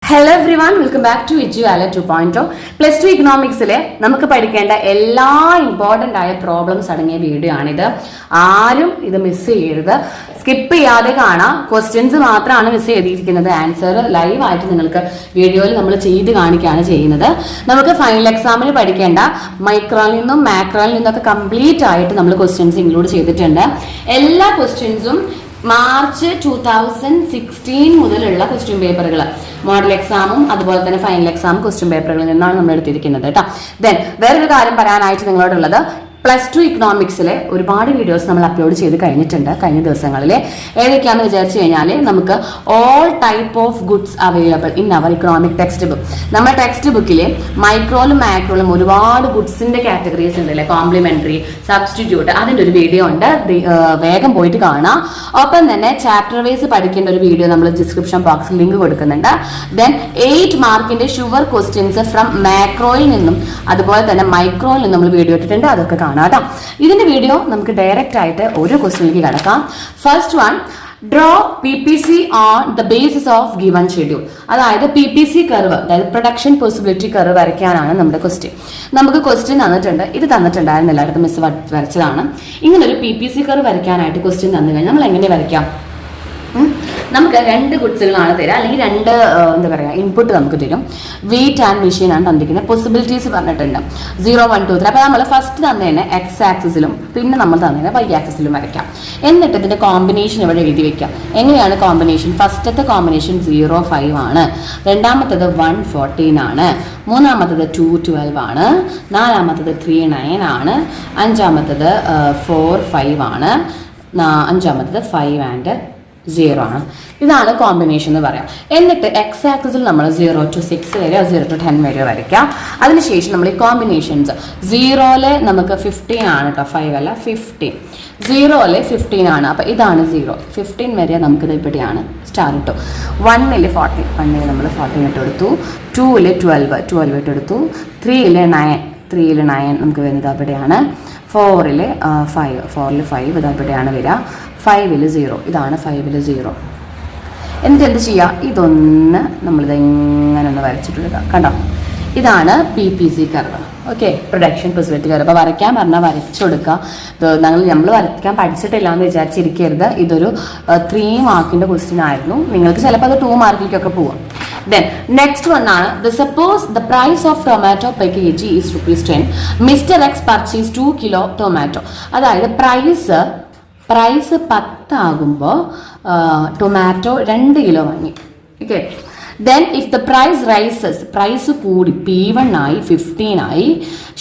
Hello everyone, welcome back to എഡ്യൂവാലറ്റ് 2.0. Plus two ഇക്കണോമിക്സിലെ നമുക്ക് പഠിക്കേണ്ട എല്ലാ ഇമ്പോർട്ടൻ്റ് ആയ പ്രോബ്ലംസ് അടങ്ങിയ വീഡിയോ ആണിത്. ആരും ഇത് മിസ് ചെയ്യരുത്, സ്കിപ്പ് ചെയ്യാതെ കാണാം. ക്വസ്റ്റ്യൻസ് മാത്രമാണ് മിസ് ചെയ്തിരിക്കുന്നത്, ആൻസർ ലൈവായിട്ട് നിങ്ങൾക്ക് വീഡിയോയിൽ നമ്മൾ ചെയ്ത് കാണിക്കുകയാണ് ചെയ്യുന്നത്. നമുക്ക് ഫൈനൽ എക്സാമിന് പഠിക്കേണ്ട മൈക്രോയിൽ നിന്നും മാക്രോയിൽ നിന്നൊക്കെ കംപ്ലീറ്റ് ആയിട്ട് നമ്മൾ ക്വസ്റ്റ്യൻസ് ഇൻക്ലൂഡ് ചെയ്തിട്ടുണ്ട്. എല്ലാ ക്വസ്റ്റ്യൻസും മാർച്ച് 2016 മുതലുള്ള ക്വസ്റ്റ്യൻ പേപ്പറുകൾ, മോഡൽ എക്സാമും അതുപോലെ തന്നെ ഫൈനൽ എക്സാം ക്വസ്റ്റ്യൻ പേപ്പറുകളിൽ നിന്നാണ് നമ്മൾ എടുത്തിരിക്കുന്നത് കേട്ടോ. ദെൻ വേറൊരു കാര്യം പറയാനായിട്ട് നിങ്ങളോടുള്ളത്, പ്ലസ് ടു ഇക്കണോമിക്സിലെ ഒരുപാട് വീഡിയോസ് നമ്മൾ അപ്ലോഡ് ചെയ്ത് കഴിഞ്ഞിട്ടുണ്ട് കഴിഞ്ഞ ദിവസങ്ങളിൽ. ഏതൊക്കെയാണെന്ന് വിചാരിച്ചു കഴിഞ്ഞാൽ, നമുക്ക് all type of goods available in our economic text book. നമ്മുടെ ടെക്സ്റ്റ് ബുക്കിൽ മൈക്രോയിലും മാക്രോയിലും ഒരുപാട് ഗുഡ്സിന്റെ കാറ്റഗറീസ് ഉണ്ട് അല്ലേ, കോംപ്ലിമെന്ററി, സബ്സ്റ്റിറ്റ്യൂട്ട്, അതിൻ്റെ ഒരു വീഡിയോ ഉണ്ട്, വേഗം പോയിട്ട് കാണാം. ഒപ്പം തന്നെ ചാപ്റ്റർ വൈസ് പഠിക്കേണ്ട ഒരു വീഡിയോ നമ്മൾ ഡിസ്ക്രിപ്ഷൻ ബോക്സിൽ ലിങ്ക് കൊടുക്കുന്നുണ്ട്. ദെൻ 8 മാർക്കിന്റെ ഷുവർ ക്വസ്റ്റ്യൻസ് ഫ്രം മാക്രോയിൽ നിന്നും അതുപോലെ തന്നെ മൈക്രോയിൽ നിന്നും നമ്മൾ വീഡിയോ ഇട്ടിട്ടുണ്ട്, അതൊക്കെ കാണാം കേട്ടോ. ഇതിന്റെ വീഡിയോ നമുക്ക് ഡയറക്റ്റ് ആയിട്ട് ഓരോ ക്വസ്റ്റ്യനിലേക്ക് കടക്കാം. First one, draw PPC on the basis of given schedule. അതായത് PPC കർവ്, അതായത് പ്രൊഡക്ഷൻ പോസിബിലിറ്റി കർവ് വരയ്ക്കാനാണ് നമ്മുടെ ക്വസ്റ്റ്യൻ. നമുക്ക് ക്വസ്റ്റ്യൻ തന്നിട്ടുണ്ട്, ഇത് തന്നിട്ടുണ്ടായിരുന്നു, എല്ലായിടത്തും മിസ് വരച്ചതാണ്. ഇങ്ങനെ ഒരു PPC കർവ് വരയ്ക്കാനായിട്ട് ക്വസ്റ്റ്യൻ തന്നു കഴിഞ്ഞാൽ നമ്മൾ എങ്ങനെ വരയ്ക്കാം? നമുക്ക് 2 ഗുഡ്സുകളാണ് തരിക, അല്ലെങ്കിൽ 2 എന്താ പറയുക ഇൻപുട്ട് നമുക്ക് തരും. വെയിറ്റ് ആൻഡ് മെഷീൻ ആണ് തന്നിരിക്കുന്നത്. പോസിബിലിറ്റീസ് പറഞ്ഞിട്ടുണ്ട് 0, 1, 2, 3. അപ്പോൾ നമ്മൾ ഫസ്റ്റ് തന്നതിന് X ആക്സിസിലും പിന്നെ നമ്മൾ തന്നതിന് Y ആക്സിസിലും വരയ്ക്കാം. എന്നിട്ട് ഇതിന്റെ കോമ്പിനേഷൻ ഇവിടെ എഴുതി വെക്കാം. എങ്ങനെയാണ് കോമ്പിനേഷൻ? ഫസ്റ്റത്തെ കോമ്പിനേഷൻ 0, 5 ആണ്, രണ്ടാമത്തത് 1, 14 ആണ്, മൂന്നാമത്തത് 2, 12 ആണ്, നാലാമത്തത് 3, 9 ആണ്, അഞ്ചാമത്തത് 4, 5 ആണ്, അഞ്ചാമത്തത് 5 and 0 ആണ്. ഇതാണ് കോമ്പിനേഷൻ എന്ന് പറയാം. എന്നിട്ട് X ആക്സിസിൽ നമ്മൾ 0 to 6 വരെ, 0 to 10 വരെ വരയ്ക്കാം. അതിനുശേഷം നമ്മൾ ഈ കോമ്പിനേഷൻസ് 0-ല് നമുക്ക് 15 ആണ് കേട്ടോ, 5 അല്ല 15. 0-ല് 15 ആണ്, അപ്പോൾ ഇതാണ് 0. 15 വരെ നമുക്കിത് ഇവിടെയാണ് സ്റ്റാർ ഇട്ടു. 1-ല് 14, 1-ല് നമ്മൾ 14 ഇട്ട് കൊടുത്തു. 2-ല് 12 ഇട്ട് കൊടുത്തു. 3-ല് 9 നമുക്ക് വരുന്നത് അവിടെയാണ്. 4-ല് 5 ഇത് അവിടെയാണ് വരിക. 5-ല് 0, ഇതാണ് 5-ല് 0. എന്നിട്ട് എന്ത് ചെയ്യുക? ഇതൊന്ന് നമ്മളിത് എങ്ങനെ ഒന്ന് വരച്ചിട്ട് കണ്ടോ, ഇതാണ് PPC curve. Okay, production possibility curve. അപ്പോൾ വരയ്ക്കാൻ പറഞ്ഞാൽ വരച്ചു കൊടുക്കുക. നമ്മൾ വരയ്ക്കാൻ പഠിച്ചിട്ടില്ല എന്ന് വിചാരിച്ചിരിക്കരുത്. ഇതൊരു 3 മാർക്കിൻ്റെ ക്വസ്റ്റ്യൻ ആയിരുന്നു. നിങ്ങൾക്ക് ചിലപ്പോൾ അത് 2 മാർക്കിലേക്കൊക്കെ പോവാം. Then next one ആണ്, suppose the price of tomato per kg is ₹10. Mr. X purchased 2 kilo tomato. അതായത് പ്രൈസ് 10 ആകുമ്പോൾ ടൊമാറ്റോ 2 കിലോ വാങ്ങി. Okay, then if the price rises, price കൂടി P1 ആയി 15 ആയി,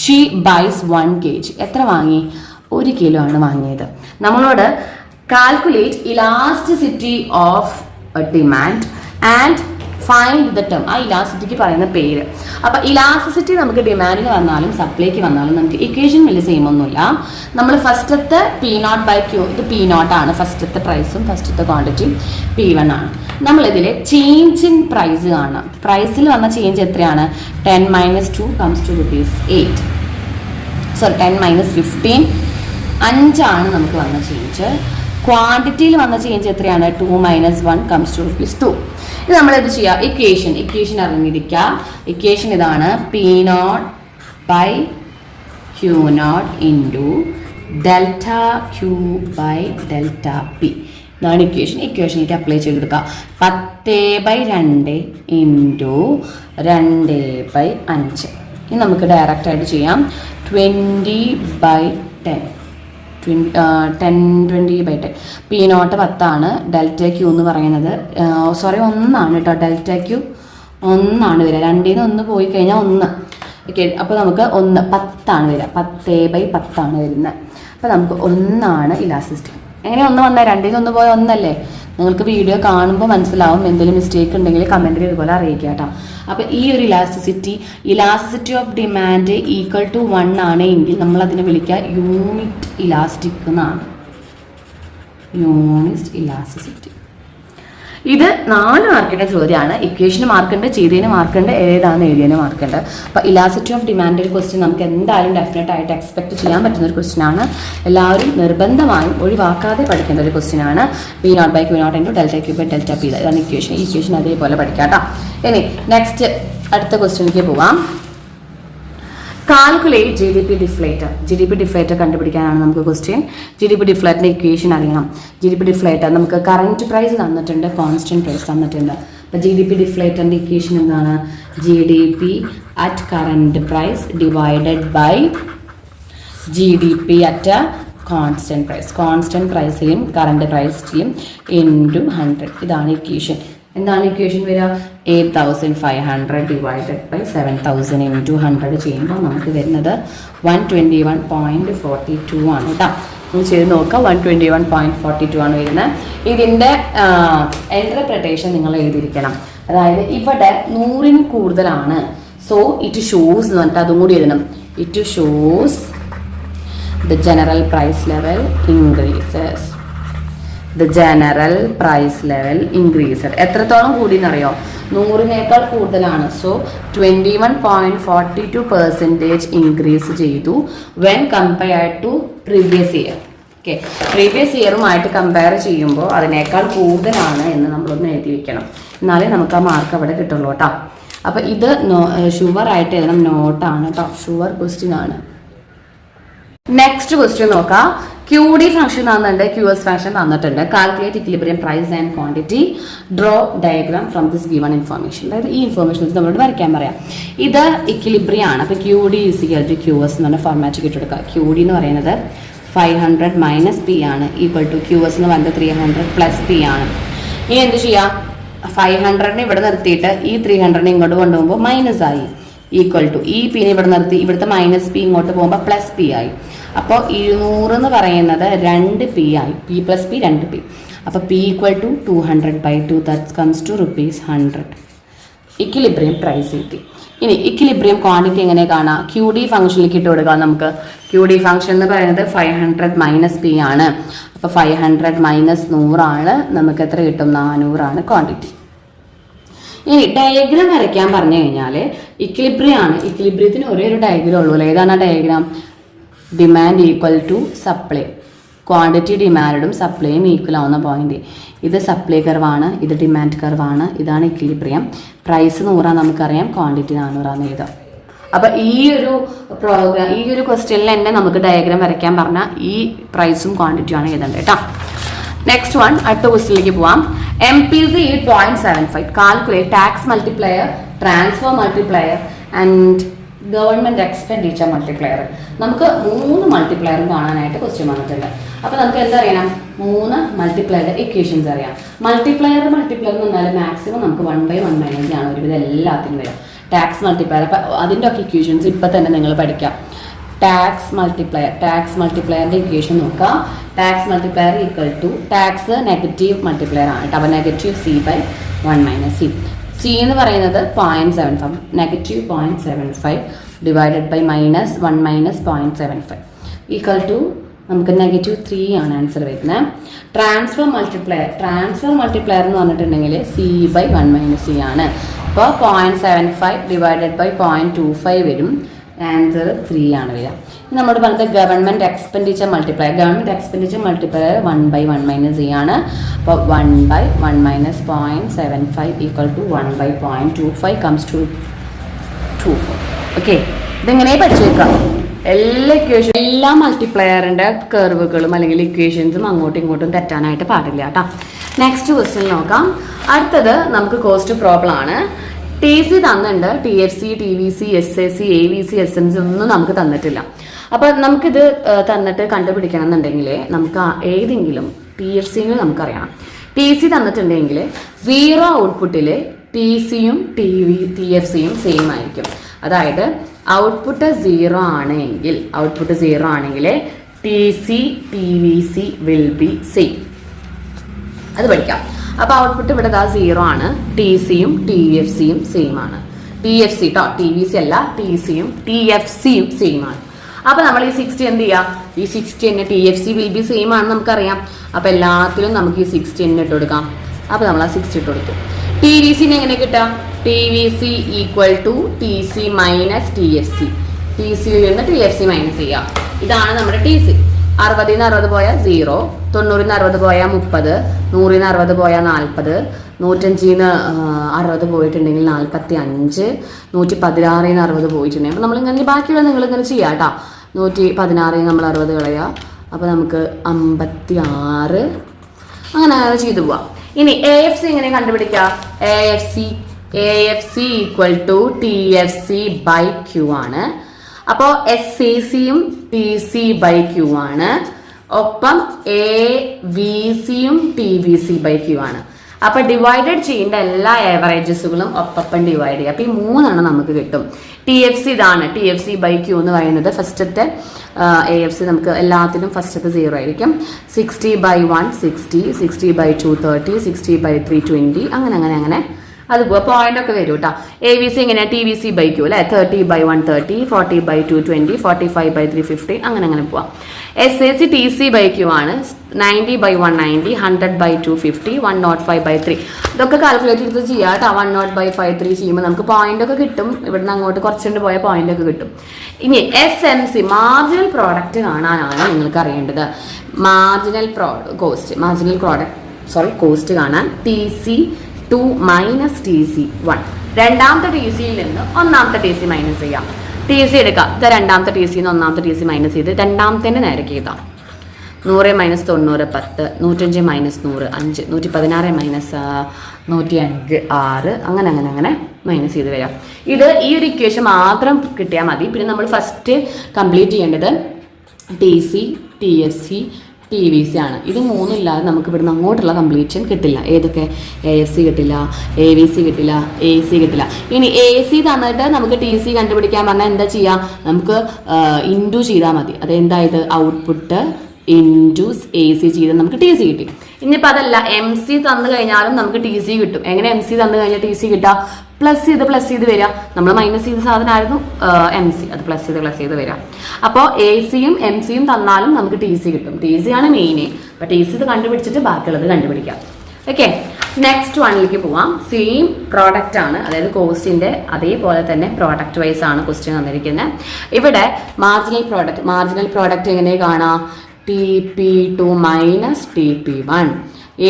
ഷീ ബൈസ് 1 kg. എത്ര വാങ്ങി? 1 കിലോ ആണ് വാങ്ങിയത്. നമ്മളോട് calculate elasticity of demand and find the term. ആ ഇലാസ്റ്റിസിറ്റിക്ക് പറയുന്ന പേര്. അപ്പോൾ ഇലാസ്റ്റിസിറ്റി നമുക്ക് ഡിമാൻഡിന് വന്നാലും സപ്ലൈക്ക് വന്നാലും നമുക്ക് ഇക്വേഷൻ വലിയ സെയിം ഒന്നുമില്ല. നമ്മൾ ഫസ്റ്റത്തെ P0/Q, ഇത് P0 ആണ്, ഫസ്റ്റത്തെ പ്രൈസും ഫസ്റ്റത്തെ ക്വാണ്ടിറ്റിയും P1 ആണ്. നമ്മളിതിൽ ചേഞ്ച് ഇൻ പ്രൈസ് കാണാം. പ്രൈസിൽ വന്ന ചേഞ്ച് എത്രയാണ്? 10 - 2 comes to ₹8. 10 - 15, 5 ആണ് നമുക്ക് വന്ന ചേഞ്ച്. ക്വാണ്ടിറ്റിയിൽ വന്ന ചേഞ്ച് എത്രയാണ്? 2 - 1 comes to ₹2. ഇത് നമ്മളെന്ത് ചെയ്യുക? ഇക്വേഷൻ അറിഞ്ഞിരിക്കുക. ഇക്വേഷൻ ഇതാണ്, P0/Q0 ഇൻറ്റു ΔQ/ΔP. ഇതാണ് ഇക്വേഷനിലേക്ക് അപ്ലൈ ചെയ്തെടുക്കുക. 10/2 ഇൻറ്റു 2/5. ഇത് നമുക്ക് ഡയറക്റ്റ് ആയിട്ട് ചെയ്യാം. 20/10. 10/20. P0 10 ആണ്. ΔQ എന്ന് പറയുന്നത് 1 ആണ് കേട്ടോ. ΔQ 1 ആണ് വരിക. 2-ൽ നിന്ന് 1 പോയി കഴിഞ്ഞാൽ 1. ഓക്കെ, അപ്പോൾ നമുക്ക് 10 ആണ് വരിക. 10/10 ആണ് വരുന്നത്. അപ്പോൾ നമുക്ക് 1 ആണ് ഇലാസ്റ്റിസിറ്റി. എങ്ങനെ 1 വന്നാൽ? 2-ൽ നിന്ന് 1 പോയ 1 അല്ലേ? നിങ്ങൾക്ക് വീഡിയോ കാണുമ്പോൾ മനസ്സിലാവും. എന്തെങ്കിലും മിസ്റ്റേക്ക് ഉണ്ടെങ്കിൽ കമൻറ്റിൽ ഇതുപോലെ അറിയിക്കുക കേട്ടോ. അപ്പോൾ ഈ ഒരു elasticity of demand equal to 1 ആണ് എങ്കിൽ നമ്മൾ അതിനെ വിളിക്കുക യൂണിറ്റ് ഇലാസ്റ്റിക് എന്നാണ്. Unit elasticity. ഇത് 4 മാർക്കിന്റെ ചോദ്യമാണ്. ഇക്വേഷന് മാർക്കുണ്ട്, ചെയ്തതിന് മാർക്കുണ്ട്, ഏതാണെന്ന് എഴുതിയതിന് മാർക്കുണ്ട്. അപ്പോൾ ഇലാസ്റ്റിറ്റി ഓഫ് ഡിമാൻഡ് ഒരു ക്വസ്റ്റ്യൻ നമുക്ക് എന്തായാലും ഡെഫിനറ്റ് ആയിട്ട് എക്സ്പെക്ട് ചെയ്യാൻ പറ്റുന്ന ഒരു ക്വസ്റ്റ്യൻ ആണ്. എല്ലാവരും നിർബന്ധമായും ഒഴിവാക്കാതെ പഠിക്കേണ്ട ഒരു ക്വസ്റ്റ്യൻ ആണ്. P0/Q0 × ΔQ/Δp. ഇതാണ് ഇക്വേഷൻ. ഈ ഇക്വേഷൻ അതേപോലെ പഠിക്കാം കേട്ടോ. ഇനി നെക്സ്റ്റ് അടുത്ത ക്വസ്റ്റ്യനിലേക്ക് പോവാം. Calculate GDP deflator. GDP deflator കണ്ടുപിടിക്കാനാണ് നമുക്ക് ക്വസ്റ്റ്യൻ. GDP ഡിഫ്ലേറ്ററിന്റെ ഇക്വേഷൻ അറിയണം. GDP ഡിഫ്ലേറ്റർ നമുക്ക് കറന്റ് പ്രൈസ് തന്നിട്ടുണ്ട്, കോൺസ്റ്റന്റ് പ്രൈസ് തന്നിട്ടുണ്ട്. അപ്പോൾ GDP ഡിഫ്ലേറ്ററിന്റെ ഇക്വേഷൻ എന്താണ്? GDP at current price divided by GDP at constant price. Constant പ്രൈസിലും കറന്റ് പ്രൈസിലും ഇൻറ്റു 100. ഇതാണ് ഇക്വേഷൻ. എന്താണ് ഇക്വേഷൻ വരിക? 8500 ഡിവൈഡഡ് ബൈ 7000 ഇൻറ്റു 100 ചെയ്യുമ്പോൾ നമുക്ക് വരുന്നത് 121.42 ആണ് കേട്ടോ. നമ്മൾ ചെയ്ത് നോക്കാം. 121.42 ആണ് വരുന്നത്. ഇതിൻ്റെ ഇന്റർപ്രിട്ടേഷൻ നിങ്ങൾ എഴുതിയിരിക്കണം. അതായത് ഇവിടെ 100ന് കൂടുതലാണ്. സോ ഇറ്റ് ഷോസ് എന്ന് പറഞ്ഞിട്ട് അതും കൂടി എഴുതണം. It shows the general price level increases. The general price level increased. എത്രത്തോളം കൂടി എന്നറിയോ? 100നേക്കാൾ കൂടുതലാണ്. സോ 21.42% ഇൻക്രീസ് ചെയ്തു when compared to previous year. Okay, previous ഇയറുമായിട്ട് കമ്പയർ ചെയ്യുമ്പോൾ അതിനേക്കാൾ കൂടുതലാണ് എന്ന് നമ്മളൊന്ന് എഴുതി വെക്കണം. എന്നാലേ നമുക്ക് ആ മാർക്ക് അവിടെ കിട്ടുള്ളൂ കേട്ടോ. അപ്പോൾ ഇത് ഷുവർ ആയിട്ട് എഴുതണം. നോട്ടാണ് കേട്ടോ, ഷുവർ ക്വസ്റ്റ്യൻ ആണ്. നെക്സ്റ്റ് ക്വസ്റ്റ്യൻ നോക്കാം. QD ഫംഗ്ഷൻ തന്നിട്ടുണ്ട്, QS ഫംഗ്ഷൻ തന്നിട്ടുണ്ട്. Calculate equilibrium price and quantity. Draw diagram from this given information. അതായത് ഈ ഇൻഫർമേഷൻ നമ്മളോട് വരയ്ക്കാൻ പറയാം. ഇത് ഇക്വിലിബ്രിയം ആണ്. അപ്പോൾ QD = QS എന്ന് പറഞ്ഞ ഫോർമാറ്റ് ഇട്ടെടുക്കുക. QD എന്ന് പറയുന്നത് 500 - P ആണ്, ഈക്വൽ ടു QS എന്ന് പറയുന്നത് 300 + P ആണ്. ഇനി എന്ത് ചെയ്യാം? 500നെ ഇവിടെ നിർത്തിയിട്ട് ഈ 300നെ ഇങ്ങോട്ട് കൊണ്ടുപോകുമ്പോൾ മൈനസ് ആയി, ഈക്വൽ ടു ഈ P ഇവിടെ നിർത്തി ഇവിടുത്തെ -P ഇങ്ങോട്ട് പോകുമ്പോൾ +P ആയി. അപ്പോൾ 200 എന്ന് പറയുന്നത് 2P ആയി. P + P 2P. അപ്പോൾ P = 200/2. That comes to ₹100. Equilibrium price കിട്ടി. ഇനി ഇക്വിലിബ്രിയം ക്വാണ്ടിറ്റി എങ്ങനെ കാണാം? QD ഫംഗ്ഷനിലേക്ക് ഇട്ട് കൊടുക്കാം നമുക്ക്. QD ഫംഗ്ഷൻ എന്ന് പറയുന്നത് 500 - P ആണ്. അപ്പോൾ 500 - 100 ആണ്. നമുക്ക് എത്ര കിട്ടും? 400 ആണ് ക്വാണ്ടിറ്റി. ഇനി ഡയഗ്രാം വരയ്ക്കാൻ പറഞ്ഞു കഴിഞ്ഞാൽ ഇക്വിലിബ്രിയം ആണ്. ഇക്വിലിബ്രിയത്തിന് ഒരേ ഒരു ഡയഗ്രാം ഉള്ളൂ. ഏതാണ് ആ diagram? Demand equal to supply. Quantity ഡിമാൻഡും സപ്ലൈയും ഈക്വൽ ആവുന്ന പോയിന്റ്. ഇത് സപ്ലൈ കർവാണ്, ഇത് ഡിമാൻഡ് കർവാണ്. ഇതാണ് ഇക്വിലിബ്രിയം. പ്രൈസ് 100 നമുക്കറിയാം, ക്വാണ്ടിറ്റി 400 എഴുതാം. അപ്പോൾ ഈ ഒരു ക്വസ്റ്റ്യനിൽ തന്നെ നമുക്ക് ഡയഗ്രാം വരയ്ക്കാൻ പറഞ്ഞാൽ ഈ പ്രൈസും ക്വാണ്ടിറ്റിയാണ് എഴുതേണ്ടത് കേട്ടോ. നെക്സ്റ്റ് വൺ, അടുത്ത ക്വസ്റ്റ്യനിലേക്ക് പോവാം. MPC 8.75. Calculate tax multiplier, transfer multiplier and government expenditure multiplier. നമുക്ക് 3 മൾട്ടിപ്ലയറും കാണാനായിട്ട് ക്വസ്റ്റ്യൻ വന്നിട്ടുണ്ട്. അപ്പോൾ നമുക്ക് എന്തറിയണം? 3 മൾട്ടിപ്ലയറുടെ ഇക്വേഷൻസ് അറിയാം. മൾട്ടിപ്ലയർ എന്ന് പറഞ്ഞാൽ മാക്സിമം നമുക്ക് 1/1 ആണ് ഒരുവിധം എല്ലാത്തിനും വരും. ടാക്സ് മൾട്ടിപ്ലയർ, അപ്പോൾ അതിൻ്റെ ഒക്കെ ഇക്വേഷൻസ് ഇപ്പം തന്നെ നിങ്ങൾ പഠിക്കാം. ടാക്സ് മൾട്ടിപ്ലയറിൻ്റെ ഇക്വേഷൻ നോക്കാം. Tax multiplier equal to tax negative multiplier ആണ് കേട്ടോ. അപ്പോൾ -C/1 - C. C എന്ന് പറയുന്നത് 0.75, -0.75 ഡിവൈഡഡ് ബൈ -1 - 0.75 ഈക്വൽ ടു നമുക്ക് -3 ആണ് ആൻസർ വരുന്നത്. ട്രാൻസ്ഫർ മൾട്ടിപ്ലയർ എന്ന് പറഞ്ഞിട്ടുണ്ടെങ്കിൽ C/1 - C ആണ്. അപ്പോൾ 0.75 ഡിവൈഡഡ് ബൈ 0.25 വരും. ആൻസർ 3 ആണ് വരിക. നമ്മൾ പറഞ്ഞത് ഗവൺമെന്റ് എക്സ്പെൻഡിച്ചർ മൾട്ടിപ്ലയർ 1/1 - C ആണ്. അപ്പോൾ 1/1 - 0.75 equal to 1/0.25 comes to 24. Okay, ഇതെങ്ങനെ പഠിച്ചു വെക്കാം. എല്ലാ മൾട്ടിപ്ലയറിന്റെ കർവുകളും അല്ലെങ്കിൽ ഇക്വേഷൻസും അങ്ങോട്ടും ഇങ്ങോട്ടും തെറ്റാനായിട്ട് പാടില്ല കേട്ടോ. നെക്സ്റ്റ് ക്വസ്റ്റ്യൻ നോക്കാം. അടുത്തത് നമുക്ക് കോസ്റ്റ് പ്രോബ്ലം ആണ്. TC തന്നിട്ടുണ്ട്. TFC, TVC, SAC, AVC, SMC ഒന്നും നമുക്ക് തന്നിട്ടില്ല. അപ്പോൾ നമുക്കിത് തന്നിട്ട് കണ്ടുപിടിക്കണം എന്നുണ്ടെങ്കിൽ നമുക്ക് ഏതെങ്കിലും TFCയിൽ നമുക്കറിയണം. TC തന്നിട്ടുണ്ടെങ്കിൽ 0 ഔട്ട്പുട്ടിൽ TCയും TFCയും സെയിം ആയിരിക്കും. അതായത് ഔട്ട്പുട്ട് 0 ആണെങ്കിൽ TC, TVC will be same. അത് പഠിക്കാം. അപ്പോൾ ഔട്ട്പുട്ട് ഇവിടെ 0 ആണ്. TCയും TFCയും സെയിം ആണ്. TFC കേട്ടോ, TVC അല്ല. TCയും TFCയും സെയിം ആണ്. അപ്പോൾ നമ്മൾ ഈ 60 എന്ത് ചെയ്യാം? ഈ 60 തന്നെ TFC വിൽ ബി സെയിം ആണെന്ന് നമുക്കറിയാം. അപ്പോൾ എല്ലാത്തിലും നമുക്ക് ഈ 60 തന്നെ ഇട്ട് കൊടുക്കാം. അപ്പോൾ നമ്മൾ ആ 60 ഇട്ട് കൊടുത്തു. ടി വി സിനെ എങ്ങനെ കിട്ടാം? T V C equal to T C minus T F C. T സിയിൽ നിന്ന് ടി എഫ് സി മൈനസ് ചെയ്യാം. ഇതാണ് നമ്മുടെ ടി സി. 60 ന്ന് 60 പോയാൽ 0, 90 ന്ന് 60 പോയാൽ 30, 100 ന്ന് 60 പോയാൽ 40, 105 ന്ന് 60 പോയിട്ടുണ്ടെങ്കിൽ 45, 116 ന്ന് 60 പോയിട്ടുണ്ടെങ്കിൽ അപ്പോൾ നമ്മളിങ്ങനെ ബാക്കിയുള്ള നിങ്ങളിങ്ങനെ ചെയ്യാം കേട്ടോ. 116 നമ്മൾ 60 കളയുക, അപ്പോൾ നമുക്ക് 56, അങ്ങനെ ചെയ്തു പോവാം. ഇനി എ എഫ് സി എങ്ങനെ കണ്ടുപിടിക്കാം? A F C equal to T F C by Q ആണ്. അപ്പോൾ എസ് സി സിയും ടി സി ബൈ ക്യൂ ആണ്. ഒപ്പം എ വി സിയും T V C by Q ആണ്. അപ്പൊ ഡിവൈഡഡ് ചെയ്യേണ്ട എല്ലാ ഏവറേജസുകളും ഒപ്പം ഡിവൈഡ് ചെയ്യുക. അപ്പൊ ഈ 3 നമുക്ക് കിട്ടും. ടി എഫ് സി ഇതാണ്. T F C by Q എന്ന് പറയുന്നത് ഫസ്റ്റത്തെ എ എഫ് സി നമുക്ക് എല്ലാത്തിനും ഫസ്റ്റത്തെ 0 ആയിരിക്കും. 60/1 60, 60/2 30, 60/3 20, അങ്ങനെ അതുപോലെ പോയിന്റ് ഒക്കെ വരും കേട്ടോ. എ വി സി എങ്ങനെയാ? T V C by Q അല്ലെ, 30/1 30, 40/2 20, 45/3 50, അങ്ങനെ പോവാം. S A C T C by Q ആണ്. 90/1 90, 100/2 50, 105/3. ഇതൊക്കെ കാൽക്കുലേറ്റ് ചെയ്ത് ചെയ്യാം കേട്ടോ. 105/3 ചെയ്യുമ്പോൾ നമുക്ക് പോയിന്റ് ഒക്കെ കിട്ടും. ഇവിടുന്ന് അങ്ങോട്ട് കുറച്ചുകൊണ്ട് പോയ പോയിന്റ് ഒക്കെ കിട്ടും. ഇനി S M C marginal product കാണാനാണ് നിങ്ങൾക്ക് അറിയേണ്ടത്. മാർജിനൽ കോസ്റ്റ് കാണാൻ T C 2 minus T C 1. രണ്ടാമത്തെ ടി സിയിൽ നിന്ന് ഒന്നാമത്തെ ടി സി മൈനസ് ചെയ്യാം. ടി സി എടുക്കാം. ഇത് രണ്ടാമത്തെ ടി സിന്ന് ഒന്നാമത്തെ ടി സി മൈനസ് ചെയ്ത് രണ്ടാമത്തെ നേരക്ക് ചെയ്താം. 100 - 90 10, 105 - 100 5, 116 - 105 6, അങ്ങനെ മൈനസ് ചെയ്ത് വരാം. ഇത് ഈ ഒരു ഇക്വേഷൻ മാത്രം കിട്ടിയാൽ മതി. പിന്നെ നമ്മൾ ഫസ്റ്റ് കംപ്ലീറ്റ് ചെയ്യേണ്ടത് T C, T F C, T V C ആണ്. ഇത് 3 ഇല്ലാതെ നമുക്ക് ഇവിടുന്ന് അങ്ങോട്ടുള്ള കംപ്ലീഷൻ കിട്ടില്ല. ഏതൊക്കെ? എ എഫ് സി കിട്ടില്ല, എ വി സി കിട്ടില്ല, എ സി കിട്ടില്ല. ഇനി എ സി തന്നിട്ട് നമുക്ക് ടി സി കണ്ടുപിടിക്കാൻ പറഞ്ഞാൽ എന്താ ചെയ്യാം? നമുക്ക് ഇൻറ്റു ചെയ്താൽ മതി. അതെന്തായത് ഔട്ട്പുട്ട് ഇൻറ്റു എ സി ചെയ്ത് നമുക്ക് ടി സി കിട്ടി. ഇനിയിപ്പോൾ അതല്ല, എം സി തന്നു കഴിഞ്ഞാലും നമുക്ക് ടി സി കിട്ടും. എങ്ങനെ എം സി തന്നു കഴിഞ്ഞാൽ ടി സി കിട്ടുക? പ്ലസ് ചെയ്ത് വരിക. നമ്മൾ മൈനസ് ചെയ്ത സാധനമായിരുന്നു എം സി, അത് പ്ലസ് ചെയ്ത് വരിക. അപ്പോൾ എ സിയും എം സിയും തന്നാലും നമുക്ക് ടി സി കിട്ടും. ടി സി ആണ് മെയിൻ. അപ്പോൾ ടി സി ഇത് കണ്ടുപിടിച്ചിട്ട് ബാക്കിയുള്ളത് കണ്ടുപിടിക്കാം. ഓക്കെ, നെക്സ്റ്റ് വണ്ണിലേക്ക് പോവാം. സെയിം പ്രോഡക്റ്റ് ആണ്, അതായത് കോസ്റ്റിന്റെ അതേപോലെ തന്നെ പ്രോഡക്റ്റ് വൈസ് ആണ് ക്വസ്റ്റ്യൻ തന്നിരിക്കുന്നത്. ഇവിടെ മാർജിനൽ പ്രോഡക്റ്റ് എങ്ങനെ കാണാം? T P 2 minus T P 1.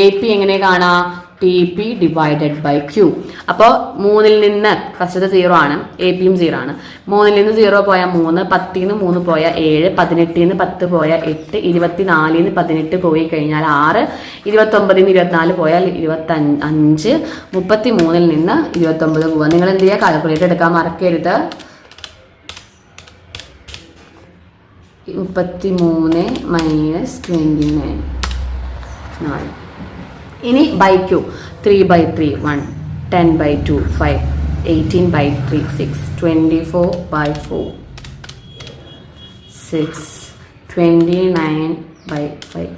A P എങ്ങനെ കാണാം? T P divided by Q. അപ്പോൾ 3ൽ നിന്ന് ഫസ്റ്റത്തെ 0 ആണ്, എ പിയും 0 ആണ്. 3ൽ നിന്ന് 0 പോയാൽ 3, 10ൽ നിന്ന് 3 പോയാൽ 7, 18ൽ നിന്ന് 10 പോയാൽ 8, 24ൽ നിന്ന് 18 പോയി കഴിഞ്ഞാൽ 6, 29ൽ നിന്ന് 24 പോയാൽ 25, 33ൽ നിന്ന് 29 പോവുക. നിങ്ങൾ എന്ത് ചെയ്യുക? കാൽക്കുലേറ്റർ എടുക്കാൻ മറക്കരുത്. 33 മൈനസ് 29 4. ഇനി ബൈ ക്യൂ 3/3 1, 10/2 5, 18/3 6, 24/4 6, 29/5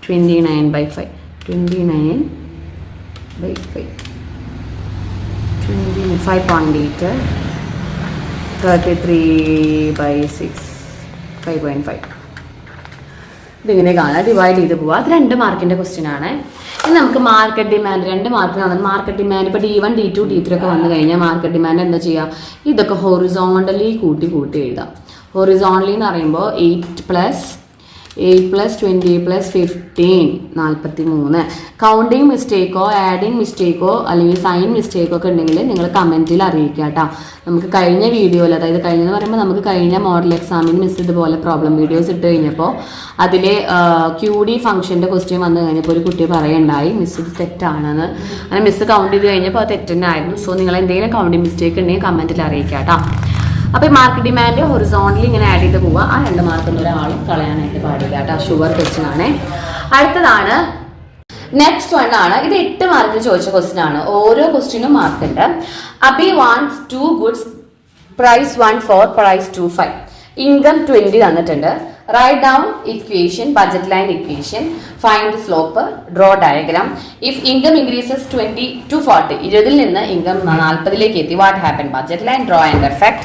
29/5 5.8 33/6 5.5. ഇതിങ്ങനെ കാണാം. ഡിവൈഡ് ചെയ്ത് പോവാം. അത് 2 മാർക്കിന്റെ ക്വസ്റ്റ്യൻ ആണ്. ഇനി നമുക്ക് മാർക്കറ്റ് ഡിമാൻഡ് 2 മാർക്കിനാണ്. മാർക്കറ്റ് ഡിമാൻഡ് ഇപ്പോൾ D1 D2 D3 ഒക്കെ വന്നു കഴിഞ്ഞാൽ മാർക്കറ്റ് ഡിമാൻഡ് എന്താ ചെയ്യുക? ഇതൊക്കെ ഹൊറിസോണ്ടലി കൂട്ടി എഴുതാം. ഹൊറിസോണ്ടലി എന്ന് പറയുമ്പോൾ 8 + 20 + 15 43. കൗണ്ടിങ് മിസ്റ്റേക്കോ ആഡിങ് മിസ്റ്റേക്കോ അല്ലെങ്കിൽ സൈൻ മിസ്റ്റേക്കോ ഒക്കെ ഉണ്ടെങ്കിൽ നിങ്ങൾ കമൻറ്റിൽ അറിയിക്കുക കേട്ടോ. നമുക്ക് കഴിഞ്ഞ വീഡിയോയിൽ, അതായത് കഴിഞ്ഞെന്ന് പറയുമ്പോൾ നമുക്ക് കഴിഞ്ഞ മോഡൽ എക്സാമിന് മിസ് ഇതുപോലെ പ്രോബ്ലം വീഡിയോസ് ഇട്ട് കഴിഞ്ഞപ്പോൾ അതിൽ QD ഫംഗ്ഷൻ്റെ ക്വസ്റ്റ്യൻ വന്നു കഴിഞ്ഞപ്പോൾ ഒരു കുട്ടി പറയുണ്ടായി മിസ് ഇത് തെറ്റാണെന്ന്. അങ്ങനെ മിസ് കൗണ്ട് ചെയ്ത് കഴിഞ്ഞപ്പോൾ അത് തെറ്റന്നായിരുന്നു. സോ നിങ്ങൾ എന്തെങ്കിലും കൗണ്ടിങ് മിസ്റ്റേക്ക് ഉണ്ടെങ്കിൽ കമൻറ്റിൽ അറിയിക്കുക കേട്ടോ. അപ്പോൾ മാർക്ക് ഡിമാൻഡ് ഹൊറിസോണ്ടലി ഇങ്ങനെ ആഡ് ചെയ്ത് പോവുക. ആ 2 മാർക്കൊന്നും ഒരാളും കളയാനായിട്ട് പാടില്ല കേട്ടോ. ഷുവർ ക്വസ്റ്റ്യൻ ആണ്. അടുത്തതാണ് നെക്സ്റ്റ് വൺ ആണ്. ഇത് 8 മാർക്കിന് ചോദിച്ച ക്വസ്റ്റ്യൻ ആണ്. ഓരോ ക്വസ്റ്റ്യനും മാർക്കുണ്ട്. Abhi wants 2 goods, price 1 4, price 2 5. Income 20 തന്നിട്ടുണ്ട്. Write down equation, budget line equation, find the slope, draw diagram. If income increases 20 to 40, 20 നിന്ന് income 40ലേക്ക് എത്തി, what happened? Budget line, draw and effect.